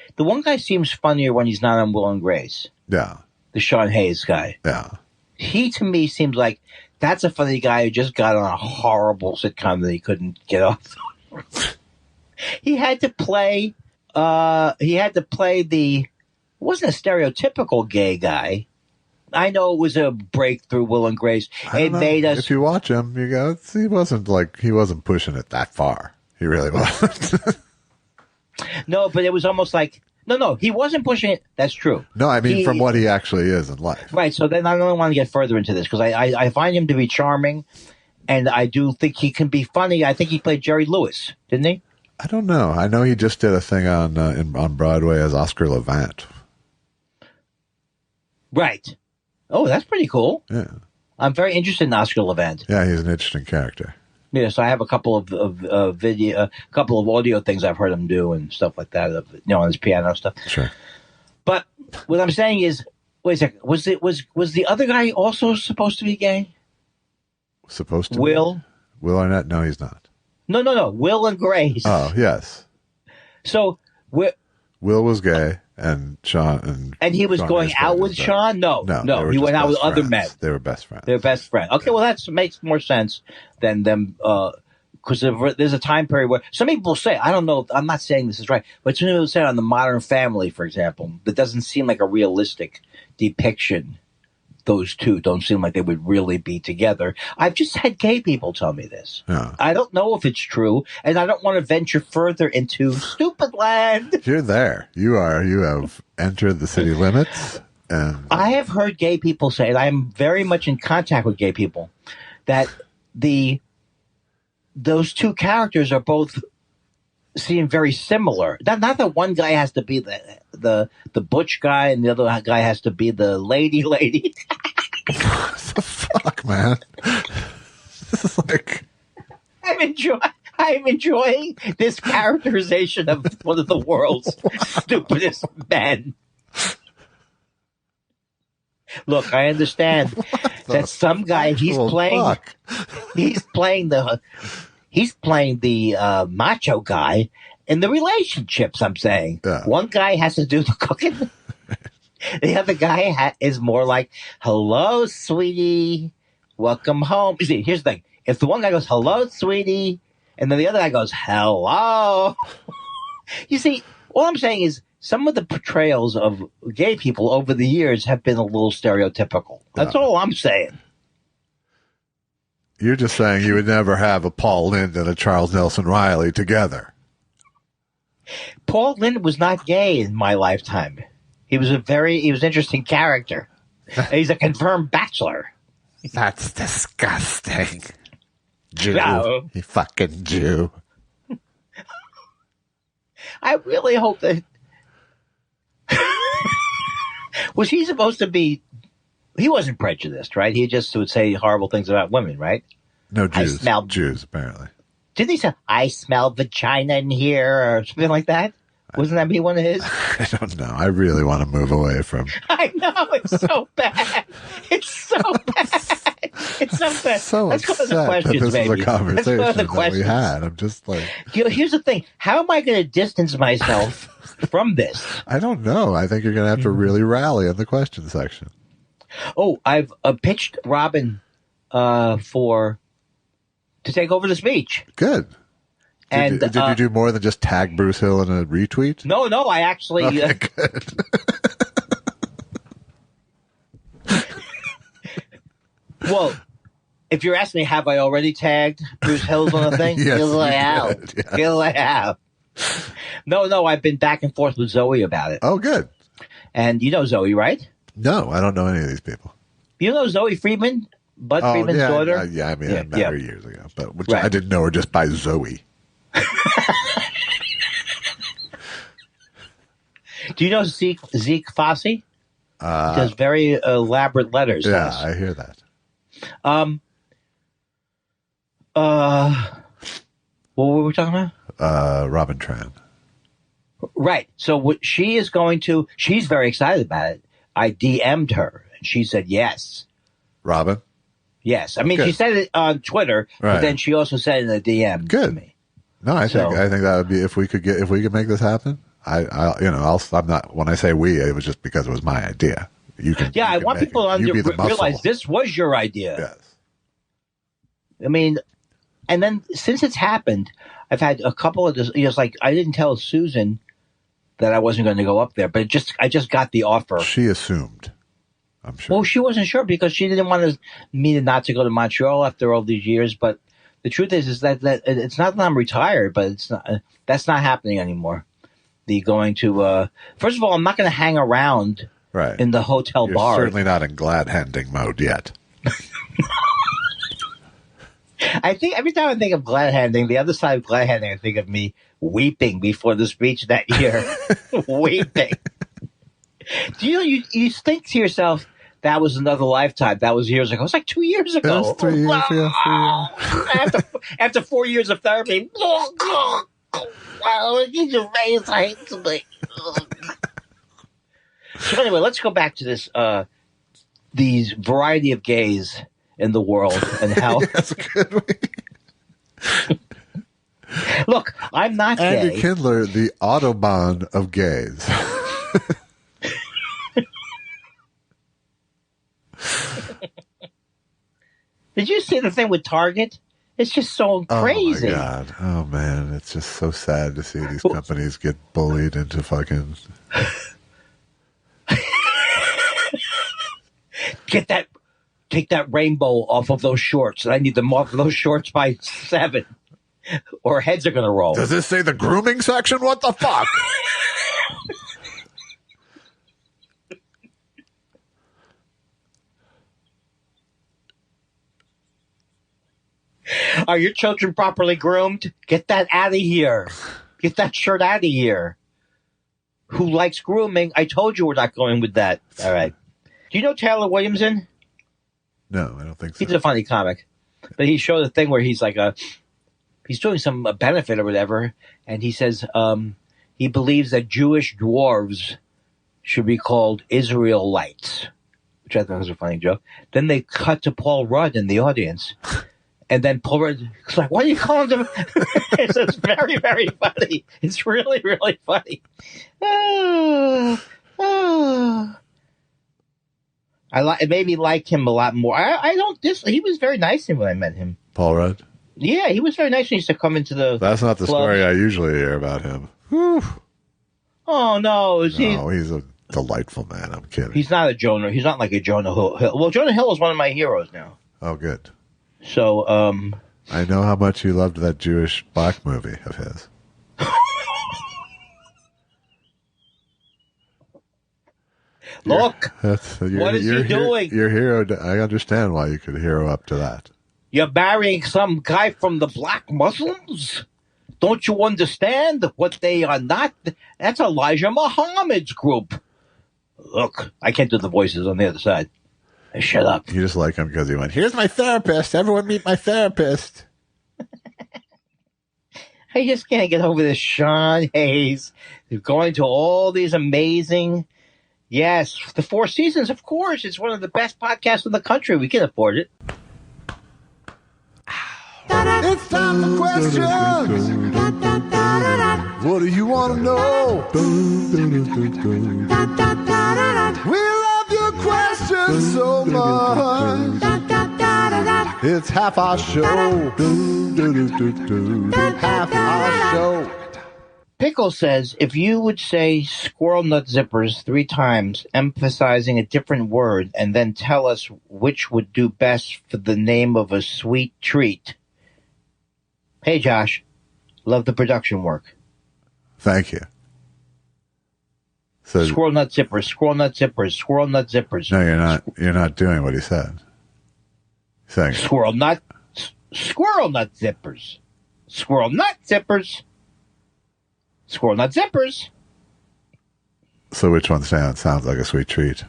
funnier when he's not on Will and Grace. Yeah. The Sean Hayes guy. Yeah. He, to me, seems like that's a funny guy who just got on a horrible sitcom that he couldn't get off. He had to play the, wasn't a stereotypical gay guy. I know it was a breakthrough, Will and Grace. It made us. If you watch him, you go, he wasn't pushing it that far. He really wasn't. No, but it was almost like, no, he wasn't pushing it. That's true. No, I mean, from what he actually is in life. Right. So then I don't want to get further into this because I find him to be charming, and I do think he can be funny. I think he played Jerry Lewis, didn't he? I don't know. I know he just did a thing on Broadway as Oscar Levant. Right. Oh, that's pretty cool. Yeah. I'm very interested in Oscar Levant. Yeah, he's an interesting character. Yeah, so I have a couple of video, a couple of audio things I've heard him do and stuff like that. On his piano stuff. Sure. But what I'm saying is, wait a second. Was the other guy also supposed to be gay? Supposed to? Will Arnett? No, he's not. No. Will and Grace. Oh, yes. So Will was gay, and Sean and he was Sean going out with Sean. No. He went out with other men. They were best friends. They're best friends. Okay, well that makes more sense than them. Because there's a time period where some people say, I don't know, I'm not saying this is right, but some people say on the Modern Family, for example, that doesn't seem like a realistic depiction. Those two don't seem like they would really be together. I've just had gay people tell me this. Yeah. I don't know if it's true, and I don't want to venture further into stupid land. You're there. You have entered the city limits. And I have heard gay people say, and I am very much in contact with gay people, that those two characters are both seem very similar. Not that one guy has to be the butch guy and the other guy has to be the lady. What the fuck, man? This is like I'm enjoying this characterization of one of the world's stupidest men. Look, I understand that some guy he's playing the macho guy in the relationships. I'm saying one guy has to do the cooking. The other guy is more like, "Hello, sweetie, welcome home." You see, here's the thing: if the one guy goes, "Hello, sweetie," and then the other guy goes, "Hello," you see, all I'm saying is some of the portrayals of gay people over the years have been a little stereotypical. That's all I'm saying. You're just saying you would never have a Paul Lynde and a Charles Nelson Riley together. Paul Lynde was not gay in my lifetime. He was an interesting character. He's a confirmed bachelor. That's disgusting. Jew. No. You fucking Jew. I really hope that... Was he supposed to be... He wasn't prejudiced, right? He just would say horrible things about women, right? No, Jews. Jews, apparently. Didn't he say, "I smell vagina in here," or something like that? Wasn't that be one of his? I don't know. I really want to move away from... I know. It's so bad. It's so bad. It's so bad. So Let's go to the upset questions, that this baby. is a conversation Let's go to the that questions. we had. I'm just like... Here's the thing. How am I going to distance myself from this? I don't know. I think you're going to have to really rally in the question section. Oh, I've pitched Robin to take over the speech. Good. Did you do more than just tag Bruce Hill in a retweet? No, I actually... Okay, good. Well, if you're asking me, have I already tagged Bruce Hills on the thing? Yes, Yes, I have. did, yes. Yes, I have. No, I've been back and forth with Zoe about it. Oh, good. And you know Zoe, right? No, I don't know any of these people. You know Zoe Friedman? Bud Friedman's daughter? I met her years ago, but Right. I didn't know her just by Zoe. Do you know Zeke Fosse? He does very elaborate letters. Yeah, I hear that. What were we talking about? Robin Tran. Right. So what she is going to, she's very excited about it. I DM'd her and she said yes. Robin? Yes. I mean, Good. she said it on Twitter, Right. but then she also said it in a DM Good. to me. No, I think that would be if we could make this happen. I'm not, when I say we, it was just because it was my idea. I want people to realize this was your idea. Yes. I mean, and then since it's happened, I've had a couple of this. Like I didn't tell Susan that I wasn't going to go up there, but I just got the offer. She assumed, I'm sure. Well, she wasn't sure because she didn't want me not to go to Montreal after all these years. But the truth is that it's not that I'm retired, but it's not. That's not happening anymore. The going to first of all, I'm not going to hang around in the hotel bar. You're certainly not in glad-handing mode yet. I think every time I think of glad-handing, the other side of glad-handing, I think of me weeping before the speech that year. Weeping. Do you think to yourself, that was another lifetime? That was years ago. It was like 2 years ago. That was 3 years ago. After 4 years of therapy. So anyway, let's go back to this. These variety of gays in the world and how. Yes, could we? Look, I'm not Andy gay. Kindler, the Autobahn of gays. Did you see the thing with Target? It's just so crazy. Oh, my God. Oh, man. It's just so sad to see these companies get bullied into fucking... Take that rainbow off of those shorts. I need them off of those shorts by 7. Or heads are going to roll. Does this say the grooming section? What the fuck? Are your children properly groomed? Get that out of here. Get that shirt out of here. Who likes grooming? I told you we're not going with that. All right. Do you know Taylor Williamson? No, I don't think so. He's a funny comic. But he showed a thing where he's like he's doing some benefit or whatever, and he says he believes that Jewish dwarves should be called Israelites, which I thought was a funny joke. Then they cut to Paul Rudd in the audience. And then Paul Rudd was like, what are you calling them? It's very, very funny. It's really, really funny. It made me like him a lot more. He was very nice to me when I met him. Paul Rudd? Yeah, he was very nice when he used to come into the That's not the club. story I usually hear about him. Whew. Oh, no. He's a delightful man. I'm kidding. He's not a Jonah. He's not like a Jonah Hill. Well, Jonah Hill is one of my heroes now. Oh, good. So, I know how much you loved that Jewish black movie of his. Look, what is he doing? Your hero, I understand why you could hero up to that. You're marrying some guy from the black Muslims? Don't you understand what they are not? That's Elijah Muhammad's group. Look, I can't do the voices on the other side. Shut up. You just like him because he went, here's my therapist. Everyone meet my therapist. I just can't get over this Sean Hayes. They're going to all these amazing... Yes, the Four Seasons, of course. It's one of the best podcasts in the country. We can afford it. It's time for questions. What do you want to know? We love your questions so much. It's half our show. Half our show. Pickle says, if you would say squirrel nut zippers 3 times, emphasizing a different word, and then tell us which would do best for the name of a sweet treat. Hey, Josh. Love the production work. Thank you. So, squirrel nut zippers, squirrel nut zippers, squirrel nut zippers. No, you're not. You're not doing what he said. He's saying squirrel nut zippers, squirrel nut zippers, squirrel nut zippers. So which one sounds like a sweet treat?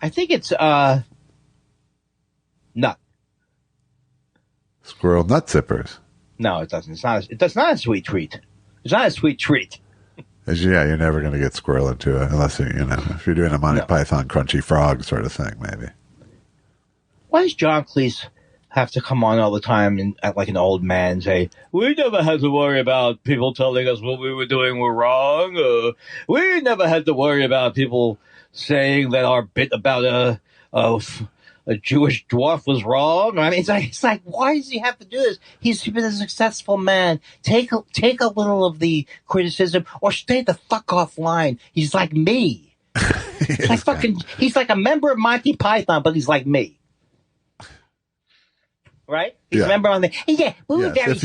I think it's nut. Squirrel nut zippers. No, it doesn't. It's not a sweet treat. It's not a sweet treat. Yeah, you're never going to get squirrel into it unless if you're doing a Monty Python Crunchy Frog sort of thing, maybe. Why does John Cleese have to come on all the time and act like an old man and say, we never had to worry about people telling us what we were doing were wrong. We never had to worry about people saying that our bit about a Jewish dwarf was wrong. I mean, it's like, why does he have to do this? He's been a successful man. Take a little of the criticism or stay the fuck offline. He's like me. He's like a member of Monty Python, but he's like me. Right? He's a member on the, we were very if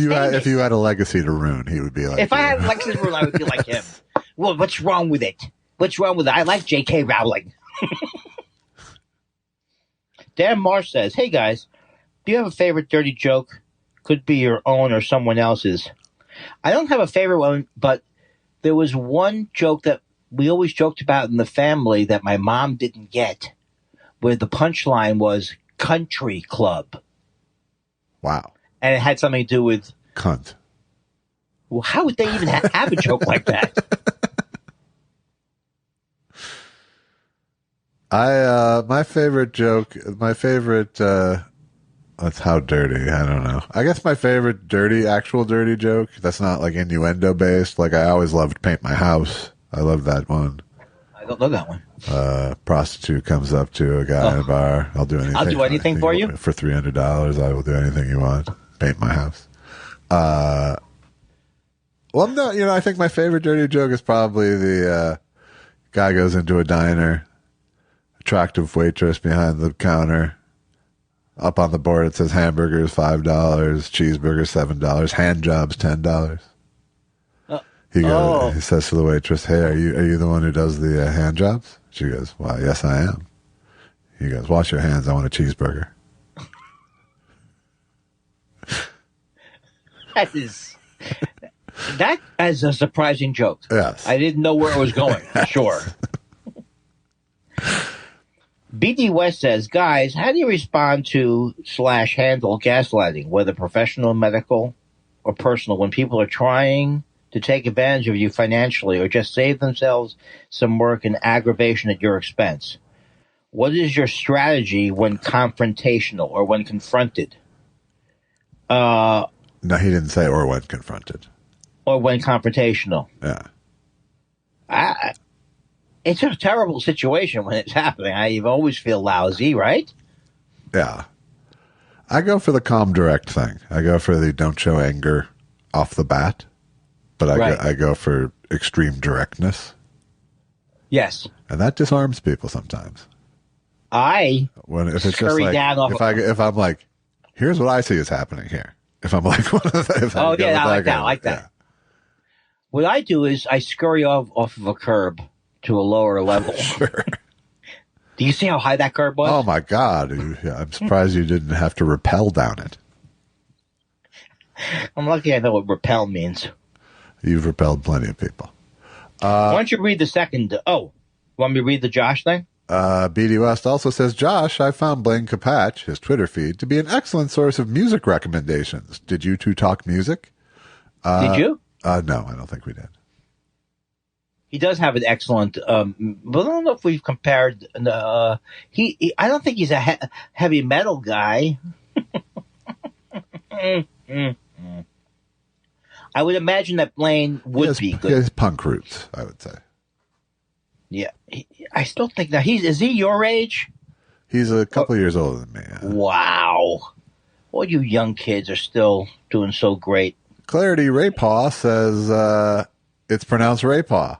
you had a legacy to ruin, he would be like If I had a legacy to ruin, I would be like him. Well, what's wrong with it? I like J.K. Rowling. Dan Marsh says, hey guys, do you have a favorite dirty joke? Could be your own or someone else's. I don't have a favorite one, but there was one joke that we always joked about in the family that my mom didn't get, where the punchline was country club. Wow. And it had something to do with cunt. Well, how would they even have a joke like that? My favorite joke, that's how dirty, I don't know. I guess my favorite actual dirty joke, that's not like innuendo based. Like I always loved Paint My House. I love that one. I don't know that one. Prostitute comes up to a guy in a bar. I'll do anything. I'll do anything for you. For $300, I will do anything you want. Paint my house. Well, no, I think my favorite dirty joke is probably the guy goes into a diner, attractive waitress behind the counter. Up on the board it says hamburgers $5, cheeseburgers $7, hand jobs $10. He says to the waitress, hey, are you the one who does the hand jobs? She goes, well, yes, I am. He goes, wash your hands. I want a cheeseburger. That is a surprising joke. Yes. I didn't know where it was going, for sure. BD West says, guys, how do you respond to / handle gaslighting, whether professional, medical, or personal, when people are trying to take advantage of you financially or just save themselves some work and aggravation at your expense? What is your strategy when confrontational or when confronted? No, he didn't say or when confronted. Or when confrontational. Yeah. It's a terrible situation when it's happening. You always feel lousy, right? Yeah. I go for the calm, direct thing. I go for the don't show anger off the bat. But I go for extreme directness. Yes. And that disarms people sometimes. If I'm like, here's what I see is happening here. If I'm like one of the, I like that. Yeah. What I do is I scurry off of a curb to a lower level. Sure. Do you see how high that curb was? Oh my God. I'm surprised you didn't have to rappel down it. I'm lucky I know what rappel means. You've repelled plenty of people. Why don't you read the second? You want me to read the Josh thing? BD West also says, Josh, I found Blaine Capatch, his Twitter feed, to be an excellent source of music recommendations. Did you two talk music? Did you? No, I don't think we did. He does have an excellent, but I don't know if we've compared. I don't think he's a heavy metal guy. I would imagine that Blaine would be good. He has punk roots, I would say. Yeah. I still think that is he your age? He's a couple years older than me. Yeah. Wow. All you young kids are still doing so great. Clarity Raypaw says, it's pronounced Raypaw.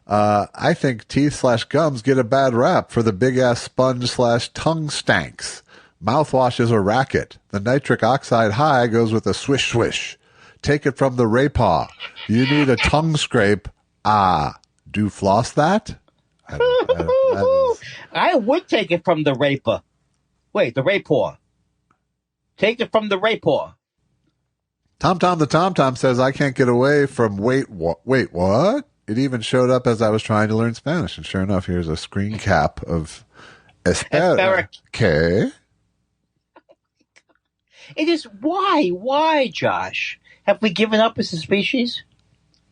I think teeth / gums get a bad rap for the big ass sponge / tongue stanks. Mouthwash is a racket. The nitric oxide high goes with a swish swish. Take it from the Raypaw. You need a tongue scrape. Do floss that? I would take it from the Raypaw. Wait, the Raypaw. Take it from the Raypaw. Tom the Tom says, I can't get away from wait, what? It even showed up as I was trying to learn Spanish. And sure enough, here's a screen cap of espera. Okay. It is why, Josh? Have we given up as a species?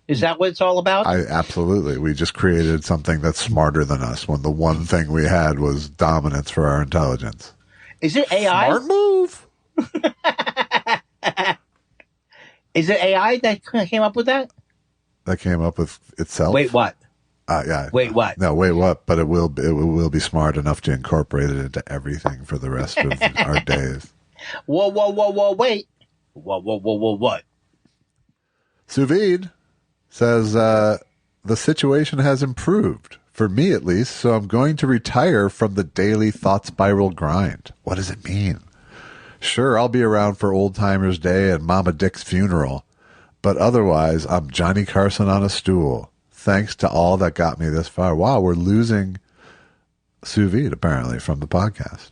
Is that what it's all about? Absolutely. We just created something that's smarter than us when the one thing we had was dominance for our intelligence. Is it AI? Smart move. Is it AI that came up with that? That came up with itself. Wait, what? Yeah. Wait, what? No, wait, what? But it will be smart enough to incorporate it into everything for the rest of our days. Whoa, wait. Whoa, what? Sous vide says the situation has improved, for me at least, so I'm going to retire from the daily thought spiral grind. What does it mean? Sure, I'll be around for Old Timers Day and Mama Dick's funeral, but otherwise, I'm Johnny Carson on a stool. Thanks to all that got me this far. Wow, we're losing sous vide, apparently, from the podcast.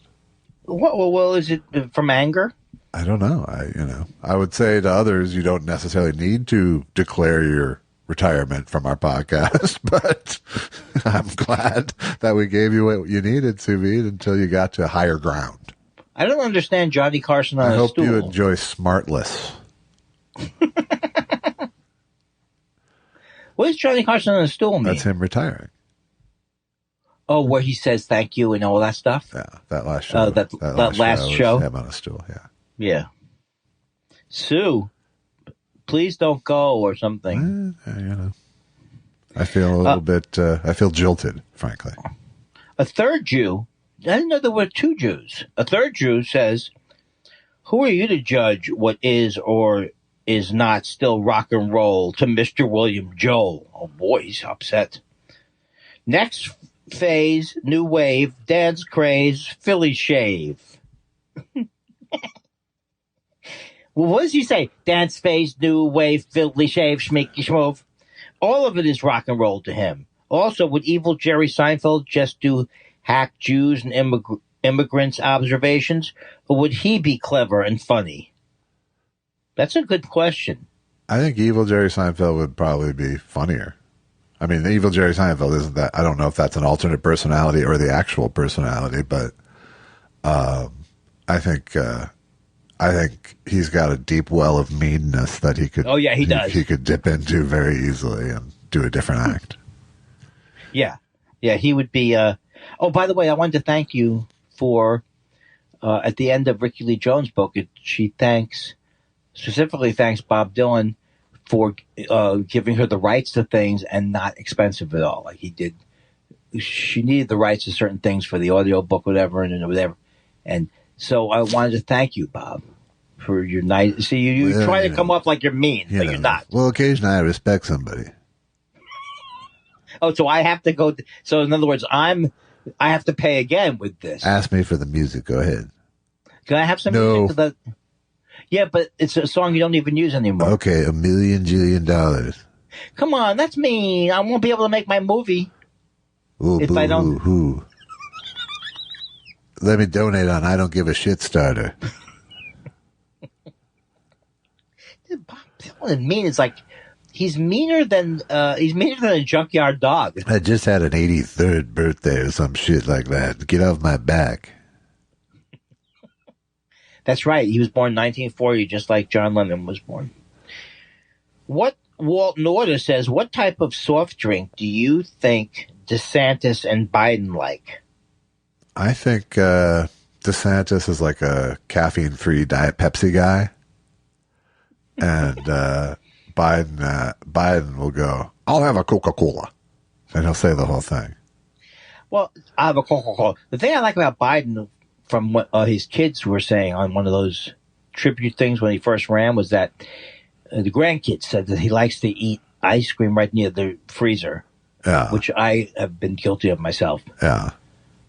Well, is it from anger? I don't know. I would say to others, you don't necessarily need to declare your retirement from our podcast, but I'm glad that we gave you what you needed, sous vide, until you got to higher ground. I don't understand Johnny Carson on a stool. I hope you enjoy Smartless. What is Johnny Carson on a stool mean? That's him retiring. Oh, where he says thank you and all that stuff? Yeah, that last show. That last show? Him on a stool, yeah. Yeah. Sue, please don't go or something. I feel a little bit, I feel jilted, frankly. A third Jew, I didn't know there were two Jews. A third Jew says, who are you to judge what is or is not still rock and roll to Mr. William Joel? Oh boy, he's upset. Next phase, new wave, dance craze, Philly shave. Well, what does he say? Dance phase, new wave, Philly shave, schmeeky schmove. All of it is rock and roll to him. Also, would evil Jerry Seinfeld just do hack Jews and immigrants observations, or would he be clever and funny? That's a good question. I think evil Jerry Seinfeld would probably be funnier. I mean, the evil Jerry Seinfeld isn't that. I don't know if that's an alternate personality or the actual personality, but I think he's got a deep well of meanness that he could. Oh yeah, he does. He could dip into very easily and do a different act. Yeah, he would be. Oh, by the way, I wanted to thank you for at the end of Ricky Lee Jones' book. She specifically thanks Bob Dylan for giving her the rights to things and not expensive at all. Like he did. She needed the rights to certain things for the audio book, whatever. And so I wanted to thank you, Bob, for your nice. See, you try to come off like you're mean, but you're not. Well, occasionally I respect somebody. Oh, so I have to go. So in other words, I have to pay again with this. Ask me for the music. Go ahead. Can I have some music? Yeah, but it's a song you don't even use anymore. Okay, $1 million jillion. Come on, that's mean. I won't be able to make my movie. Ooh, if I don't. Hoo. Let me donate on I don't give a shit starter. Bob Dylan mean. It's like he's meaner than a junkyard dog. I just had an 83rd birthday or some shit like that. Get off my back. That's right. He was born in 1940, just like John Lennon was born. What Walt Norder says, what type of soft drink do you think DeSantis and Biden like? I think DeSantis is like a caffeine-free Diet Pepsi guy. And Biden will go, I'll have a Coca-Cola. And he'll say the whole thing. Well, I have a Coca-Cola. The thing I like about Biden, from what his kids were saying on one of those tribute things when he first ran, was that the grandkids said that he likes to eat ice cream right near the freezer. Yeah. Which I have been guilty of myself. Yeah.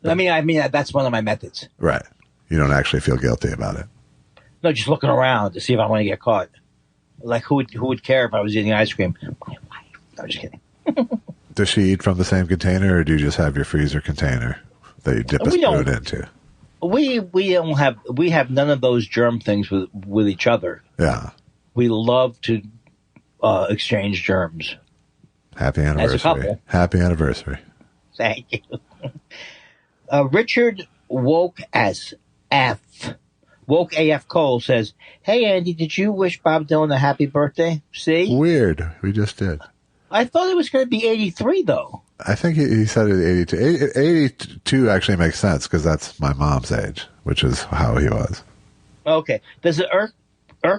I mean, that's one of my methods. Right. You don't actually feel guilty about it. No, just looking around to see if I want to get caught. Like, who would care if I was eating ice cream? My wife. No, just kidding. Does she eat from the same container, or do you just have your freezer container that you dip a spoon into? We have none of those germ things with each other. Yeah. We love to exchange germs. Happy anniversary. As a couple. Happy anniversary. Thank you. Richard Woke AF Cole says, hey, Andy, did you wish Bob Dylan a happy birthday? See? Weird. We just did. I thought it was going to be 83, though. I think he said it 82. 82 actually makes sense because that's my mom's age, which is how he was. Okay. Does it irk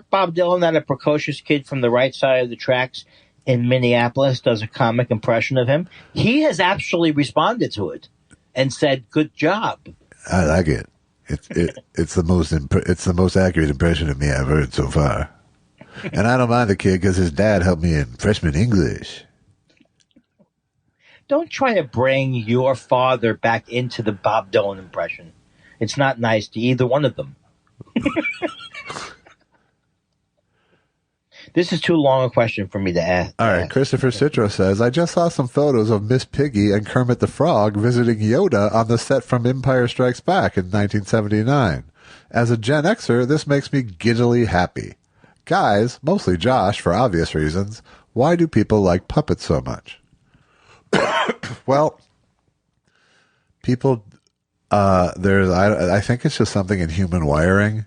Bob Dylan that a precocious kid from the right side of the tracks in Minneapolis does a comic impression of him? He has actually responded to it and said, "Good job." I like it. It's the most accurate impression of me I've heard so far. And I don't mind the kid because his dad helped me in freshman English. Don't try to bring your father back into the Bob Dylan impression. It's not nice to either one of them. This is too long a question for me to ask. All right, Christopher Citro says, I just saw some photos of Miss Piggy and Kermit the Frog visiting Yoda on the set from Empire Strikes Back in 1979. As a Gen Xer, this makes me giddily happy. Guys, mostly Josh for obvious reasons, why do people like puppets so much? Well, people, I think it's just something in human wiring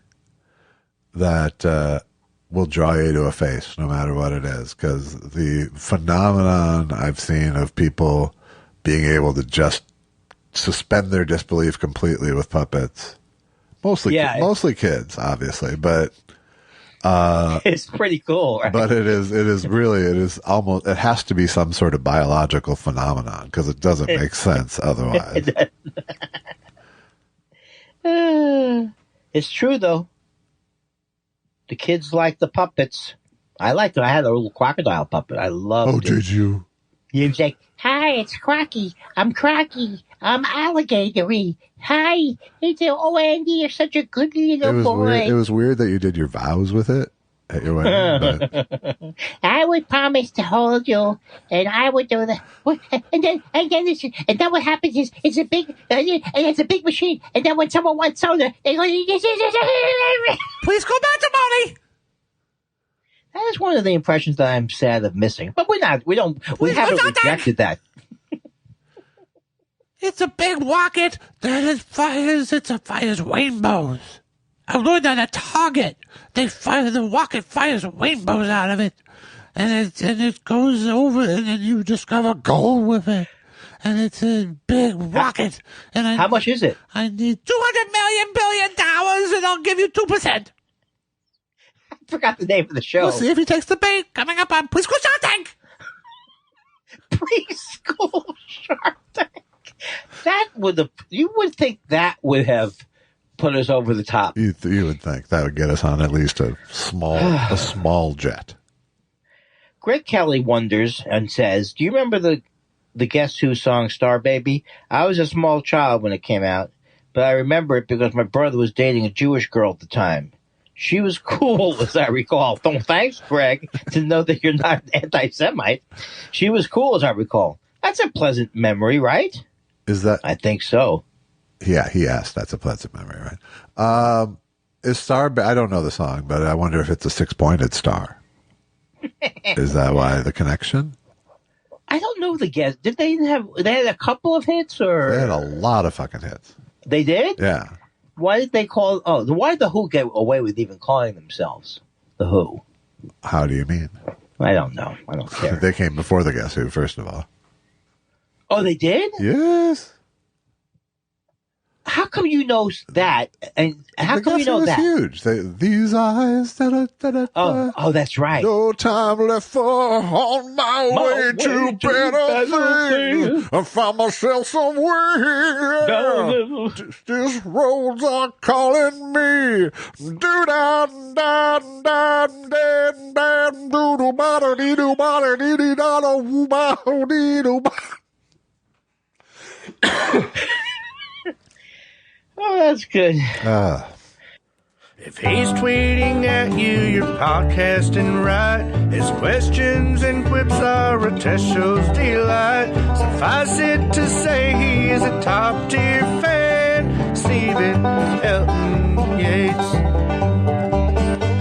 that will draw you to a face no matter what it is. Because the phenomenon I've seen of people being able to just suspend their disbelief completely with puppets, mostly kids, obviously, but it's pretty cool, right? But it has to be some sort of biological phenomenon because it doesn't make sense otherwise. It's true though. The kids like the puppets. I liked it. I had a little crocodile puppet. I loved it. Oh, did you? You was like, "Hi, it's Crocky. I'm Crocky. I'm alligatory. Hi." He said, "Oh, Andy, you're such a good little boy." It was weird that you did your vows with it at your wedding. But... I would promise to hold you, and I would do the, and then what happens is it's a big, and it's a big machine, and then when someone wants soda, they go, "Please go back to mommy." That is one of the impressions that I'm sad of missing, but we haven't rejected that. It's a big rocket that fires rainbows. I learned that at Target. The rocket fires rainbows out of it. And it goes over, and then you discover gold with it. And it's a big rocket. And how much is it? I need $200 billion, and I'll give you 2%. I forgot the name of the show. We'll see if he takes the bait. Coming up on Preschool Shark Tank. Preschool Shark Tank. You would think that would have put us over the top. You would think that would get us on at least a small jet. Greg Kelly wonders and says, "Do you remember the Guess Who song Star Baby? I was a small child when it came out, but I remember it because my brother was dating a Jewish girl at the time. She was cool, as I recall." Oh, thanks, Greg, to know that you're not an anti-Semite. She was cool, as I recall. That's a pleasant memory, right? Is that? I think so. Yeah, he asked. That's a pleasant memory, right? Is Star? I don't know the song, but I wonder if it's a 6-pointed star. Is that why the connection? I don't know the guess. Did they have? They had a couple of hits, or they had a lot of fucking hits. They did? Yeah. Why did they call? Oh, why did the Who get away with even calling themselves the Who? How do you mean? I don't know. I don't care. They came before the Guess Who, first of all. Oh, they did? Yes. How come you know that? And how come you know that? Huge. These eyes. Oh, that's right. No time left for on my way to better things. I found myself somewhere. These roads are calling me. Do da da da da da do do ba da dee do ba da dee dee da da woo ba dee do ba. Oh, that's good. If he's tweeting at you, you're podcasting right. His questions and quips are a test show's delight. Suffice it to say he is a top-tier fan. Stephen Elton Yates.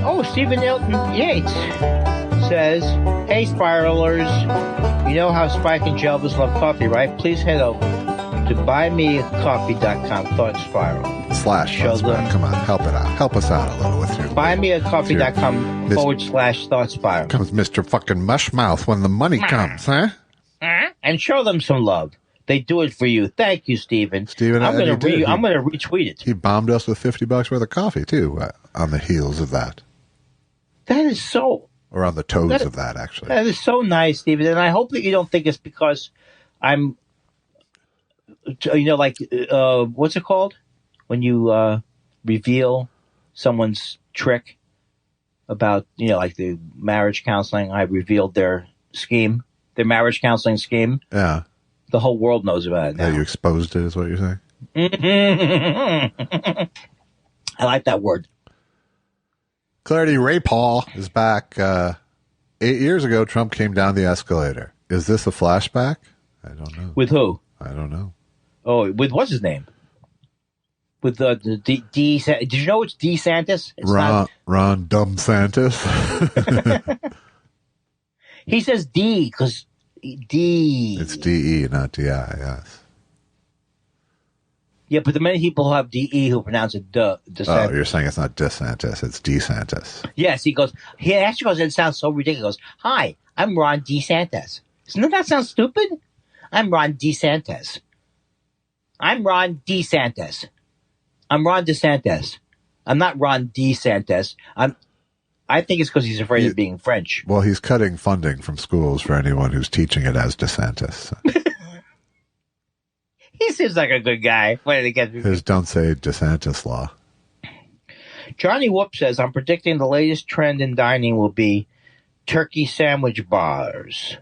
Oh, Stephen Elton Yates says, "Hey, Spiralers, you know how Spike and Jelvis love coffee, right? Please head over to buymeacoffee.com /spiral. Come on, help it out. Help us out a little with your buymeacoffee.com /thought spiral. Comes Mr. fucking Mushmouth when the money comes, huh? and show them some love. They do it for you. Thank you, Stephen. I'm going to retweet it. He bombed us with $50 worth of coffee too on the heels of that. That is so. Or on the toes of that, actually. That is so nice, Stephen. And I hope that you don't think it's because I'm, like, what's it called? When you reveal someone's trick about, like the marriage counseling. I revealed their scheme, their marriage counseling scheme. Yeah. The whole world knows about it now. Yeah, you exposed it, is what you're saying? I like that word. Clarity Ray Paul is back. 8 years ago, Trump came down the escalator. Is this a flashback? I don't know. With who? I don't know. Oh, with what's his name? With the D. Did you know it's D. Santis? It's Ron Dumb Santis. He says D because D. It's D-E, not D-I, yes. Yeah, but the many people who have D-E who pronounce it DeSantis. Oh, you're saying it's not DeSantis, it's DeSantis. Yes, he actually goes, it sounds so ridiculous. Hi, I'm Ron DeSantis. Doesn't that sound stupid? I'm Ron DeSantis. I'm Ron DeSantis. I'm Ron DeSantis. I'm not Ron DeSantis. I think it's because he's afraid of being French. Well, he's cutting funding from schools for anyone who's teaching it as DeSantis. He seems like a good guy. His don't say DeSantis law. Johnny Whoop says, I'm predicting the latest trend in dining will be turkey sandwich bars.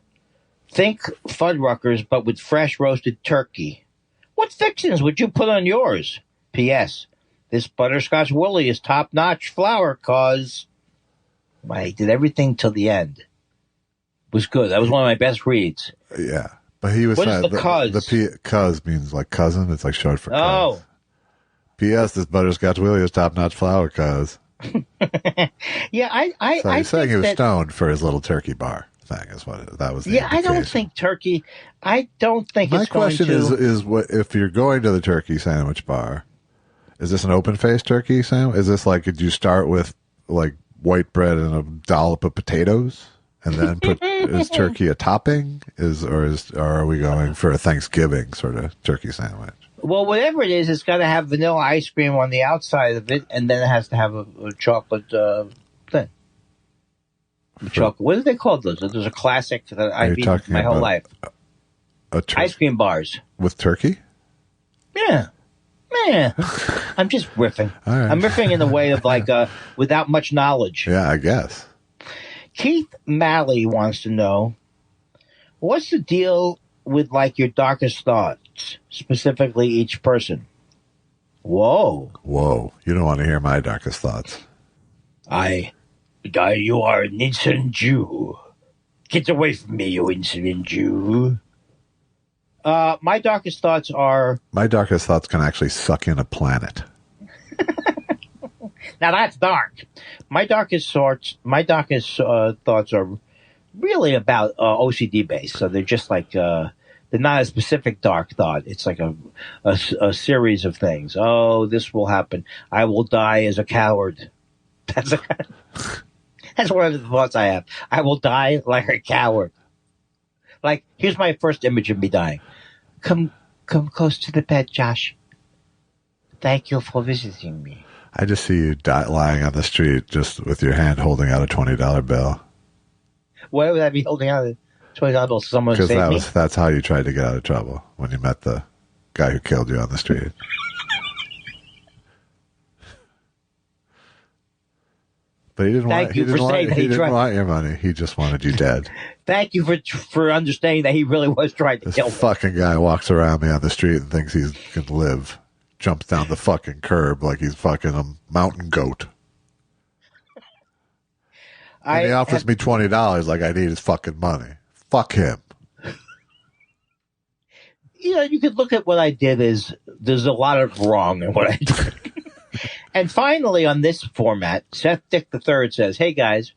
Think Fuddruckers, but with fresh roasted turkey. What fixings would you put on yours? P.S. This butterscotch Willie is top-notch flour, cause... Well, he did everything till the end. It was good. That was one of my best reads. Yeah. But he was what is the cuz? The cuz means like cousin. It's like short for cuz. Oh. P.S. This butterscotch Willie is top-notch flour, cuz. Yeah, So he's saying he was stoned for his little turkey bar thing. Is what that was. The indication. I don't think turkey. I don't think my it's going to. My question is what if you're going to the turkey sandwich bar? Is this an open-faced turkey sandwich? Is this like did you start with like white bread and a dollop of potatoes? And then is turkey a topping? Or are we going for a Thanksgiving sort of turkey sandwich? Well, whatever it is, it's got to have vanilla ice cream on the outside of it, and then it has to have a chocolate thing. Chocolate. What do they call those? There's a classic that I've eaten my whole life. Ice cream bars with turkey. Yeah. I'm just riffing. Right. I'm riffing in the way of like without much knowledge. Yeah, I guess. Keith Malley wants to know, what's the deal with like your darkest thoughts, specifically each person? Whoa. You don't want to hear my darkest thoughts. You are an insolent Jew. Get away from me, you insolent Jew. My darkest thoughts can actually suck in a planet. Now that's dark. My darkest thoughts are really about OCD based. So they're just like they're not a specific dark thought. It's like a series of things. Oh, this will happen. I will die as a coward. That's one of the thoughts I have. I will die like a coward. Like, here's my first image of me dying. Come close to the bed, Josh. Thank you for visiting me. I just see you lying on the street just with your hand holding out a $20 bill. Why would I be holding out a $20 bill? Someone saved me? That's how you tried to get out of trouble when you met the guy who killed you on the street. But he didn't want your money. He just wanted you dead. Thank you for understanding that he really was trying to kill me. This fucking guy walks around me on the street and thinks he can live. Jumps down the fucking curb like he's fucking a mountain goat. And he offers me $20 like I need his fucking money. Fuck him. You could look at what I did as there's a lot of wrong in what I did. And finally, on this format, Seth Dick III says, hey guys,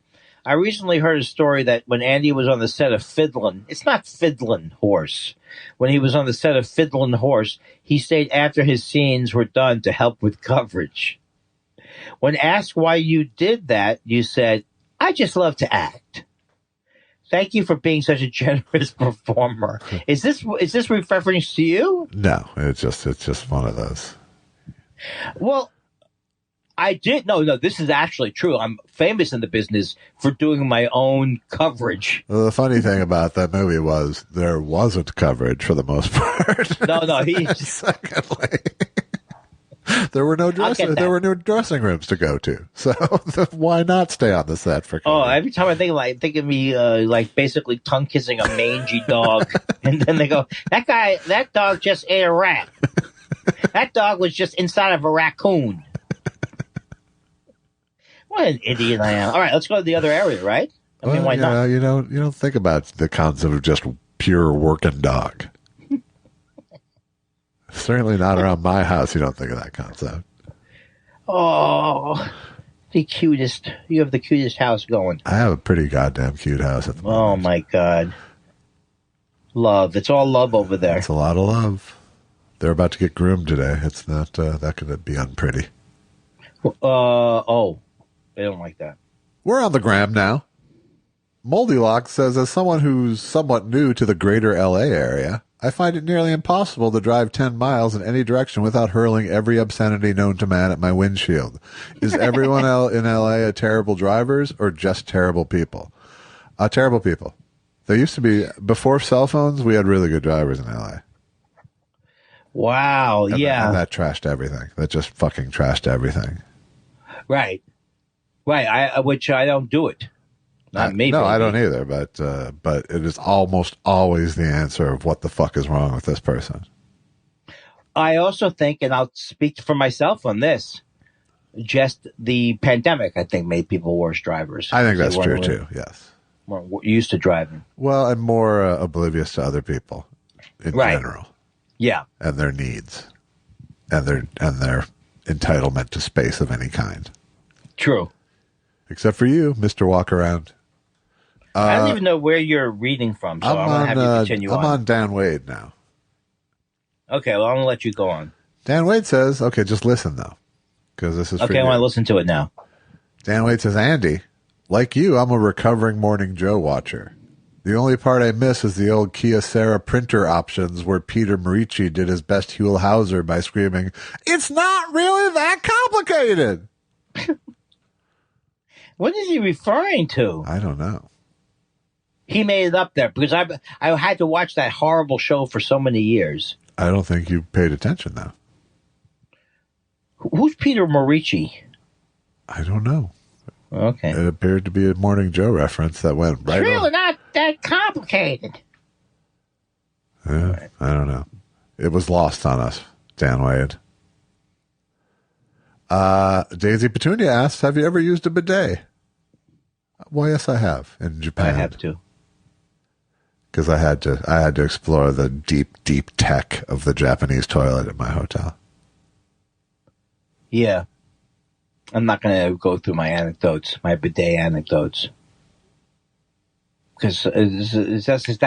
I recently heard a story that when Andy was on the set of Fiddlin', it's not Fiddlin' Horse. When he was on the set of Fiddlin' Horse, he stayed after his scenes were done to help with coverage. When asked why you did that, you said, I just love to act. Thank you for being such a generous performer. Is this with reference to you? No, it's just one of those. Well, I did. No, this is actually true. I'm famous in the business for doing my own coverage. Well, the funny thing about that movie was there wasn't coverage for the most part. No, Secondly, there were no dressing rooms to go to. So why not stay on the set for coverage? Oh, every time I think of me like basically tongue kissing a mangy dog, and then they go, that dog just ate a rat. That dog was just inside of a raccoon. What an idiot I am. All right, let's go to the other area, right? I mean, why not? You don't think about the concept of just pure working dog. Certainly not around my house. You don't think of that concept. Oh, the cutest. You have the cutest house going. I have a pretty goddamn cute house at the moment. Oh, my God. Love. It's all love over there. It's a lot of love. They're about to get groomed today. It's not that going to be unpretty. They don't like that. We're on the gram now. Moldy Lock says, as someone who's somewhat new to the greater LA area, I find it nearly impossible to drive 10 miles in any direction without hurling every obscenity known to man at my windshield. Is everyone in LA terrible drivers or just terrible people? Terrible people. There used to be, before cell phones, we had really good drivers in LA. Wow, yeah. And that trashed everything. That just fucking trashed everything. Right. Which I don't do it. Not me. No, I don't either. But it is almost always the answer of what the fuck is wrong with this person. I also think, and I'll speak for myself on this, just the pandemic, I think, made people worse drivers. I think that's true too. Yes. More used to driving. Well, and more oblivious to other people in general. Yeah. And their needs, and their entitlement to space of any kind. True. Except for you, Mr. Walk Around. I don't even know where you're reading from, so I'm going to have you continue on. I'm on Dan Wade now. Okay, well, I'm going to let you go on. Dan Wade says, okay, just listen, though, because this is okay, I want to listen to it now. Dan Wade says, Andy, like you, I'm a recovering Morning Joe watcher. The only part I miss is the old Kyocera printer options where Peter Morici did his best Huell Hauser by screaming, "It's not really that complicated." What is he referring to? I don't know. He made it up there because I had to watch that horrible show for so many years. I don't think you paid attention, though. Who's Peter Morici? I don't know. Okay. It appeared to be a Morning Joe reference that went right It's really on. not that complicated. Yeah, right. I don't know. It was lost on us, Dan Wade. Daisy Petunia asks, have you ever used a bidet? Well, yes, I have in Japan. I have too. Because I had to explore the deep, deep tech of the Japanese toilet at my hotel. Yeah. I'm not going to go through my anecdotes, my bidet anecdotes. Because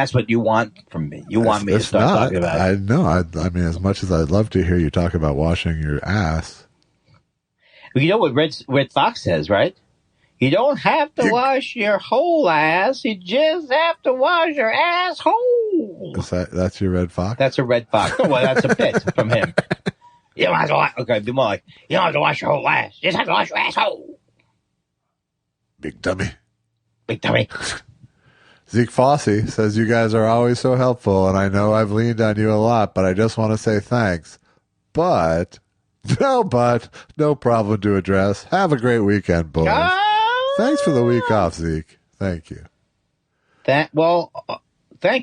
that's what you want from me. You want me to start talking about it. I know. I mean, as much as I'd love to hear you talk about washing your ass. You know what Red Fox says, right? You don't have to wash your whole ass. You just have to wash your asshole. That's your Red Fox? That's a Red Fox. Oh, well, that's a bit from him. You don't have to wash. Okay, be more like, you don't have to wash your whole ass. You just have to wash your asshole. Big dummy. Big dummy. Zeke Fossey says, you guys are always so helpful, and I know I've leaned on you a lot, but I just want to say thanks. No problem to address. Have a great weekend, boys. Thanks for the week off, Zeke. Thank you. Thank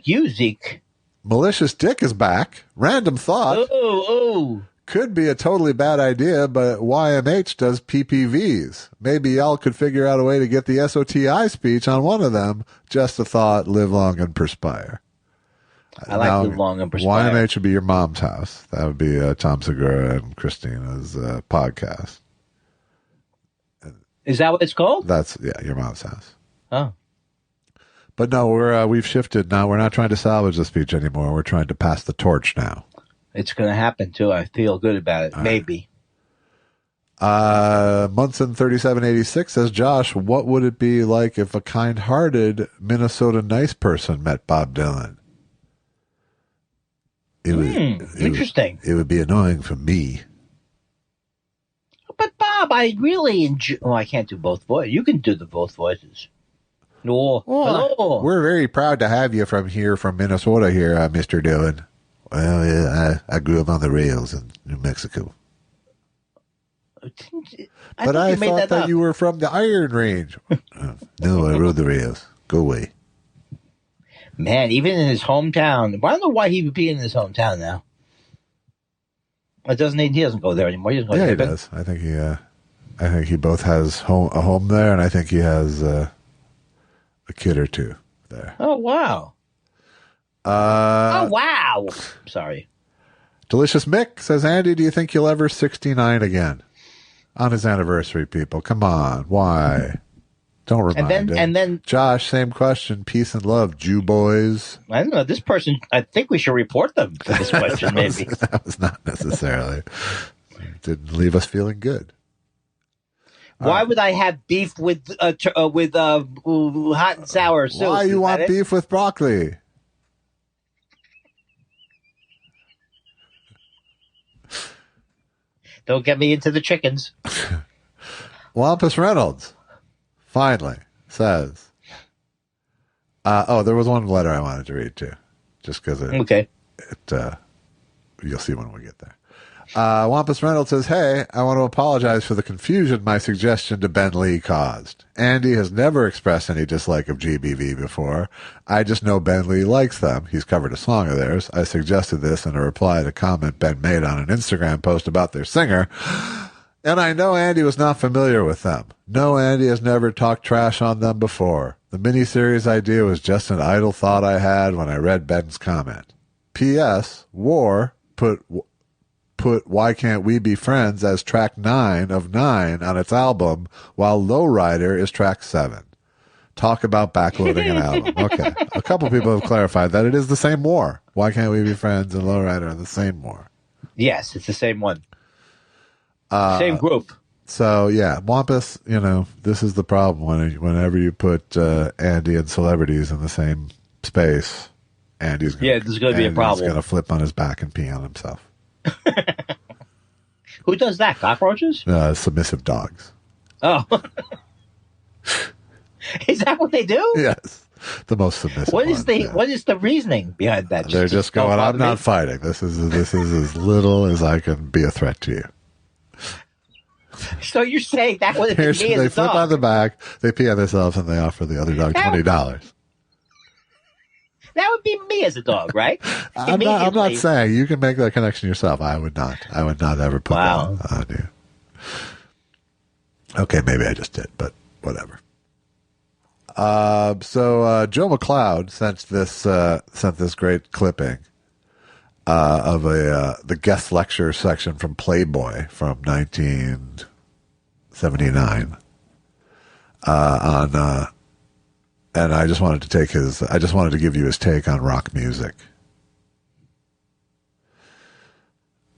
you, Zeke. Malicious Dick is back. Random thought. Ooh. Could be a totally bad idea, but YMH does PPVs. Maybe y'all could figure out a way to get the SOTI speech on one of them. Just a thought. Live long and perspire. I like live long and perspire. YMH would be your mom's house. That would be Tom Segura and Christina's podcast. Is that what it's called? That's your mom's house. Oh. But no, we've shifted now. We're not trying to salvage the speech anymore. We're trying to pass the torch now. It's going to happen too. I feel good about it. Maybe. Munson 3786 says, Josh, what would it be like if a kind-hearted Minnesota nice person met Bob Dylan? Interesting. It would be annoying for me. But Bob, I really enjoy. Oh, I can't do both voices. You can do the both voices. No, hello. We're very proud to have you from Minnesota here, Mr. Dylan. Well, yeah, I grew up on the rails in New Mexico. But I thought that you were from the Iron Range. No, I rode the rails. Go away. Man, even in his hometown. I don't know why he would be in his hometown now. He doesn't go there anymore. He doesn't go he does. I think he both has a home there, and I think he has a kid or two there. Oh, wow. Oh, wow. Sorry. Delicious Mick says, Andy, do you think you'll ever 69 again? On his anniversary, people. Come on. Why? Don't remind him. And then, Josh, same question. Peace and love, Jew boys. I don't know. This person, I think we should report them for this question, maybe. That was not necessarily. It didn't leave us feeling good. Why would I have beef with hot and sour soup? Why you want beef with broccoli? Don't get me into the chickens. Wampus Reynolds finally says, there was one letter I wanted to read too, just because you'll see when we get there. Wampus Reynolds says, hey, I want to apologize for the confusion my suggestion to Ben Lee caused. Andy has never expressed any dislike of GBV before. I just know Ben Lee likes them. He's covered a song of theirs. I suggested this in a reply to a comment Ben made on an Instagram post about their singer. And I know Andy was not familiar with them. No, Andy has never talked trash on them before. The miniseries idea was just an idle thought I had when I read Ben's comment. P.S. War put Why Can't We Be Friends as track 9 of 9 on its album, while Lowrider is track 7. Talk about backloading an album. Okay. A couple people have clarified that it is the same War. Why Can't We Be Friends and Lowrider are the same War. Yes, it's the same one. Same group. So, yeah, Wampus, this is the problem. Whenever you put Andy and celebrities in the same space, there's going to be a problem. He's going to flip on his back and pee on himself. Who does that? Cockroaches? Submissive dogs. Oh. Is that what they do? Yes. The most submissive What is the reasoning behind that? They're just going, I'm not fighting. This is as little as I can be a threat to you. So you're saying that would have been me as a dog? They flip on the back, they pee on themselves, and they offer the other dog $20. That would be me as a dog, right? I'm not saying you can make that connection yourself. I would not ever put that on you. Okay, maybe I just did, but whatever. So Joe McLeod sent this great clipping of the guest lecture section from Playboy from 1979 and I just wanted to give you his take on rock music.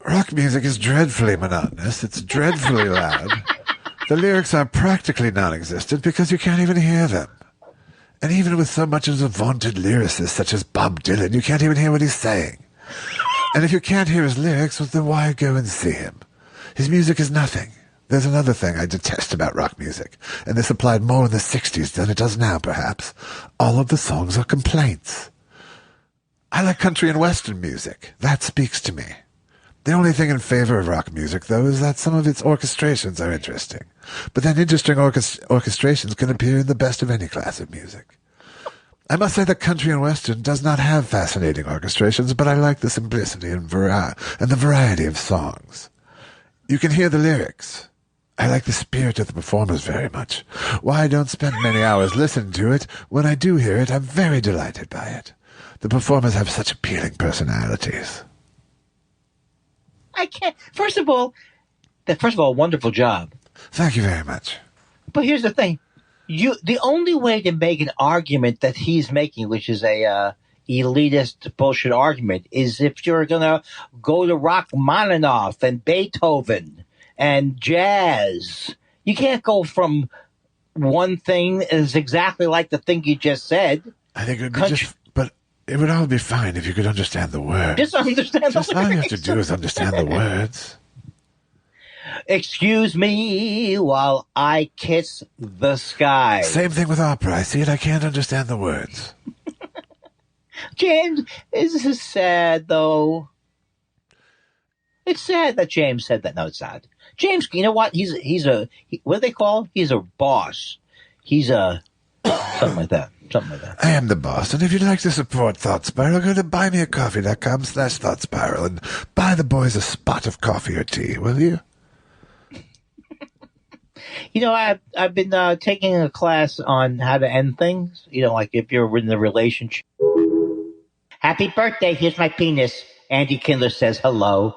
Rock music is dreadfully monotonous. It's dreadfully loud. The lyrics are practically non-existent because you can't even hear them. And even with so much as a vaunted lyricist such as Bob Dylan, you can't even hear what he's saying. And if you can't hear his lyrics, well, then why go and see him? His music is nothing. There's another thing I detest about rock music, and this applied more in the 60s than it does now, perhaps. All of the songs are complaints. I like country and western music. That speaks to me. The only thing in favor of rock music, though, is that some of its orchestrations are interesting. But then interesting orchestrations can appear in the best of any class of music. I must say that country and western does not have fascinating orchestrations, but I like the simplicity and the variety of songs. You can hear the lyrics. I like the spirit of the performers very much. Why I don't spend many hours listening to it, when I do hear it, I'm very delighted by it. The performers have such appealing personalities. I can't. First of all, wonderful job. Thank you very much. But here's the thing. The only way to make an argument that he's making, which is a elitist bullshit argument, is if you're going to go to Rachmaninoff and Beethoven and jazz. You can't go from one thing is exactly like the thing you just said. I think it would be but it would all be fine if you could understand the words. Just understand the All you have lyrics. to do is understand the words. Excuse me while I kiss the sky. Same thing with opera. I see it. I can't understand the words. James, this is sad, though. It's sad that James said that. No, it's sad. James, you know what? What do they call? He's a boss. He's a something like that. Something like that. I am the boss, and if you'd like to support Thought Spiral, go to buymeacoffee.com/Thought Spiral and buy the boys a spot of coffee or tea, will you? You know, I've been taking a class on how to end things. You know, like if you're in a relationship. Happy birthday! Here's my penis. Andy Kindler says hello.